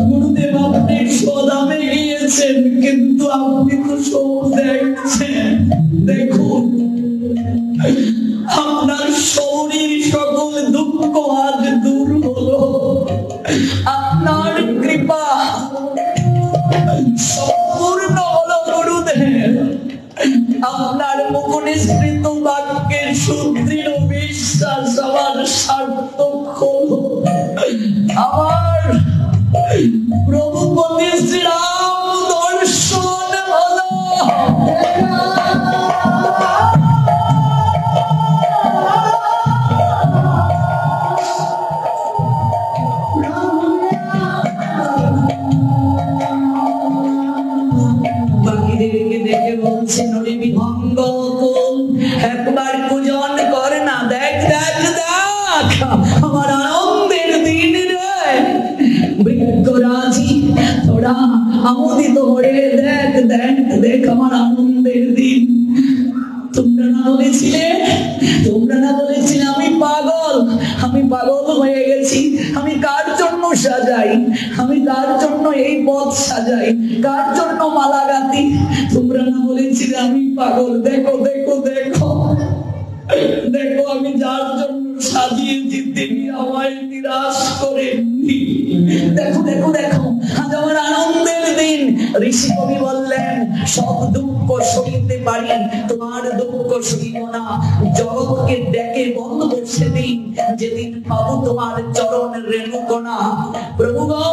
গুরুদেব আপনি সদামে গিয়েছেন, কিন্তু আপনি তো সব দেখছেন। দেখুন আপনার শরীর সকল দুঃখ আজ দূর হলো। আপনার কৃপা সম্পূর্ণ হলো গুরুদেব। আপনার মুখনিসৃত বাক্যের সুদৃঢ় বিশ্বাস আমার সার্থক হলো। আমার প্রভুপতি শ্রীরাম দর্শন হলো। তোমরা না বলেছিলে আমি পাগল, আমি পাগল হয়ে গেছি, আমি কার জন্য সাজাই, আমি কার জন্য এই পথ সাজাই, কার জন্য মালা গাঁথি? তোমরা না বলেছিলে আমি পাগল? দেখো দেখো দেখো দেখো, আমি যার জন্য সাজিয়েছি তিনি আমায় নিরাশ করেননি। দেখো দেখো দেখো, আজ আমার আনন্দের দিন। ঋষি কবি বললেন, সব দুঃখ সইতে পারি, তোমার দুঃখ সইব না। জগৎকে ডেকে বলবো সেদিন, যেদিন পাবো তোমার চরণ রেণুকণা। প্রভু গো,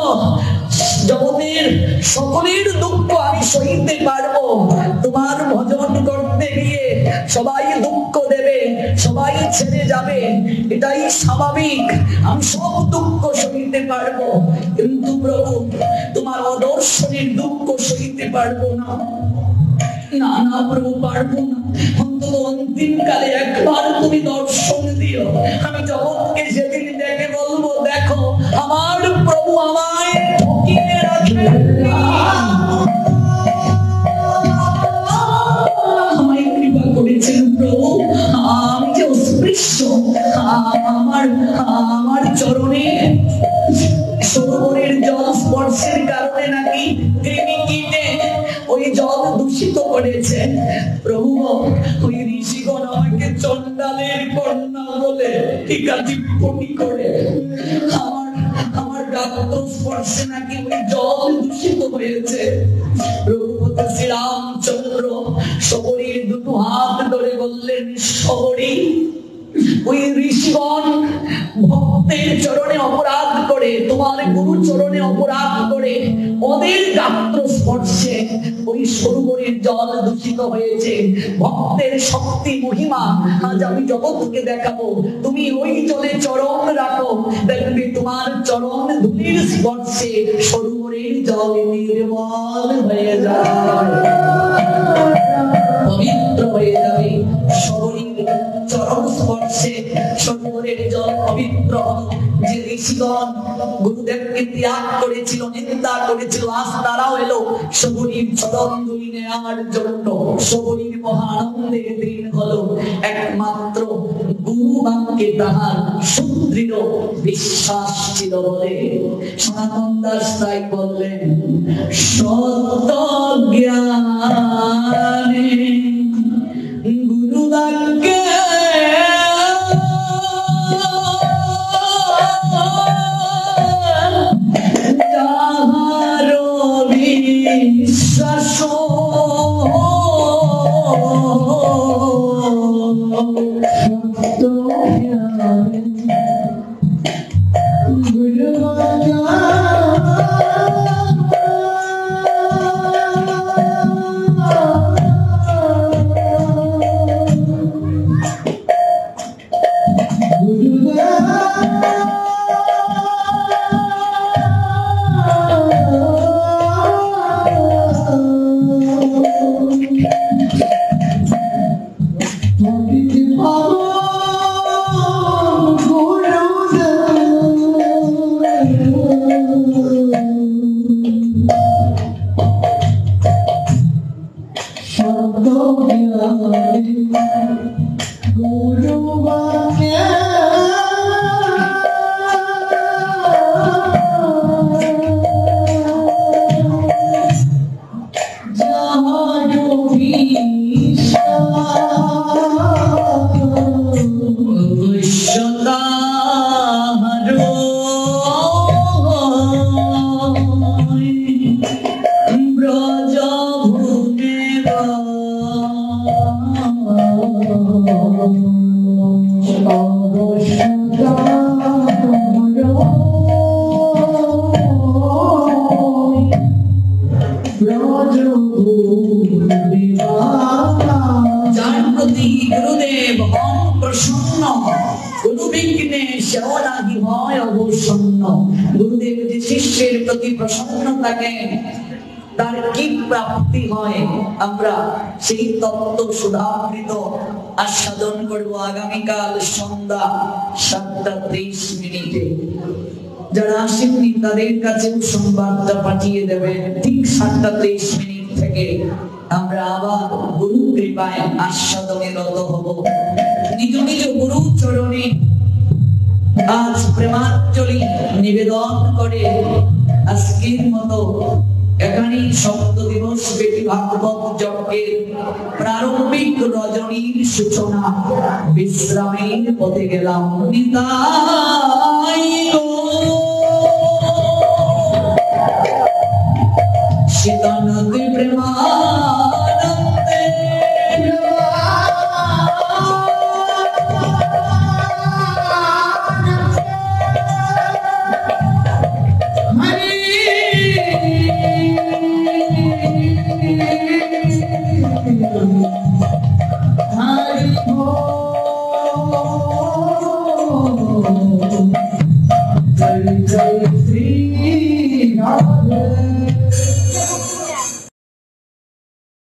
জগতের সকলের দুঃখ আমি সইতে পারবো, তোমার ভজন করতে গিয়ে সবাই দুঃখ দেবে, সবাই ছেড়ে যাবে, এটাই স্বাভাবিক। আমি সব দুঃখ সইতে পারবো, কিন্তু প্রভু তোমার অদর্শনের দুঃখ সইতে পারবো না। না না প্রভু, পারবো না। অন্তত অন্তিম কালে একবার তুমি দর্শন দিও, আমি জগৎকে সেদিন দেখে বলবো, দেখো আমার প্রভু আমায় ঠকিয়ে রাখে, আমায় কৃপা করেছেন প্রভু। আমি যে অস্পৃশ্য, আমার চরণে সরোবরের জল স্পর্শের কারণে নাকি কৃমি কীটে ওই জল দূষিত করেছে। প্রভু, ওই ঋষিগণ আমাকে চণ্ডালের কন্যা বলে টিকাটিপ্পনি করে, আমার গাত্র স্পর্শে নাকি ওই জল দূষিত হয়েছে। প্রভু শ্রীরামচন্দ্র শবরীর দুটো হাত ধরে বললেন, শবরী, ওই ঋষিগণ ভক্তের চরণে অপরাধ করে, তোমার গুরু চরণে অপরাধ করে, ওদের গাত্র স্পর্শে ওই সরোবরের জল দূষিত হয়েছে। ভক্তের শক্তি মহিমা আজ আমি জগৎকে দেখাবো। তুমি ওই জলে চরণ রাখো, দেখবে তোমার চরণ ধুলির স্পর্শে সরোবরের জল নির্মল হয়ে যায়, পবিত্র হয়ে যাবে। শবরীর চরণ স্পর্শে সরোবরের জল পবিত্র হলো। যে ঋষিগণ গুরুদেবকে ত্যাগ করেছিল, নিন্দা করেছিল, আজ তারাও এলো শবরীর চরণ ধুলি নেওয়ার জন্য। শবরীর মহা আনন্দের দিন হলো, একমাত্র গুরু বাক্যে তাহার সুদৃঢ় বিশ্বাস ছিল বলে। সনাতন দাস তাই বললেন, সত্য জ্ঞানে গুরু বাক্যে যাহার বিশ্বাস, সত্য জ্ঞানে গুরু বাক্যে গুরুদেব যে শিষ্যের প্রতি প্রসন্ন থাকেন, তার কি প্রাপ্তি হয় আমরা সেই তত্ত্ব সুধামৃত আস্বাদন করব আগামীকাল সন্ধ্যা 7:30। যারা আসেননি তাদের কাছে সংবাদটা পাঠিয়ে দেবেন। ঠিক 7:30 থেকে আমরা আবার গুরু কৃপায় আস্বাদনে রত হব। নিজ চরণে আজ প্রেমাঞ্জলি নিবেদন করে আজকের মতো এখানেই সপ্ত দিবস ব্যাপী ভাগবত যজ্ঞের প্রারম্ভিক রজনীর সূচনা বিশ্রামের পথে গেলাম। নিতাই সীতানদী প্রেমানন্দে হরি হরি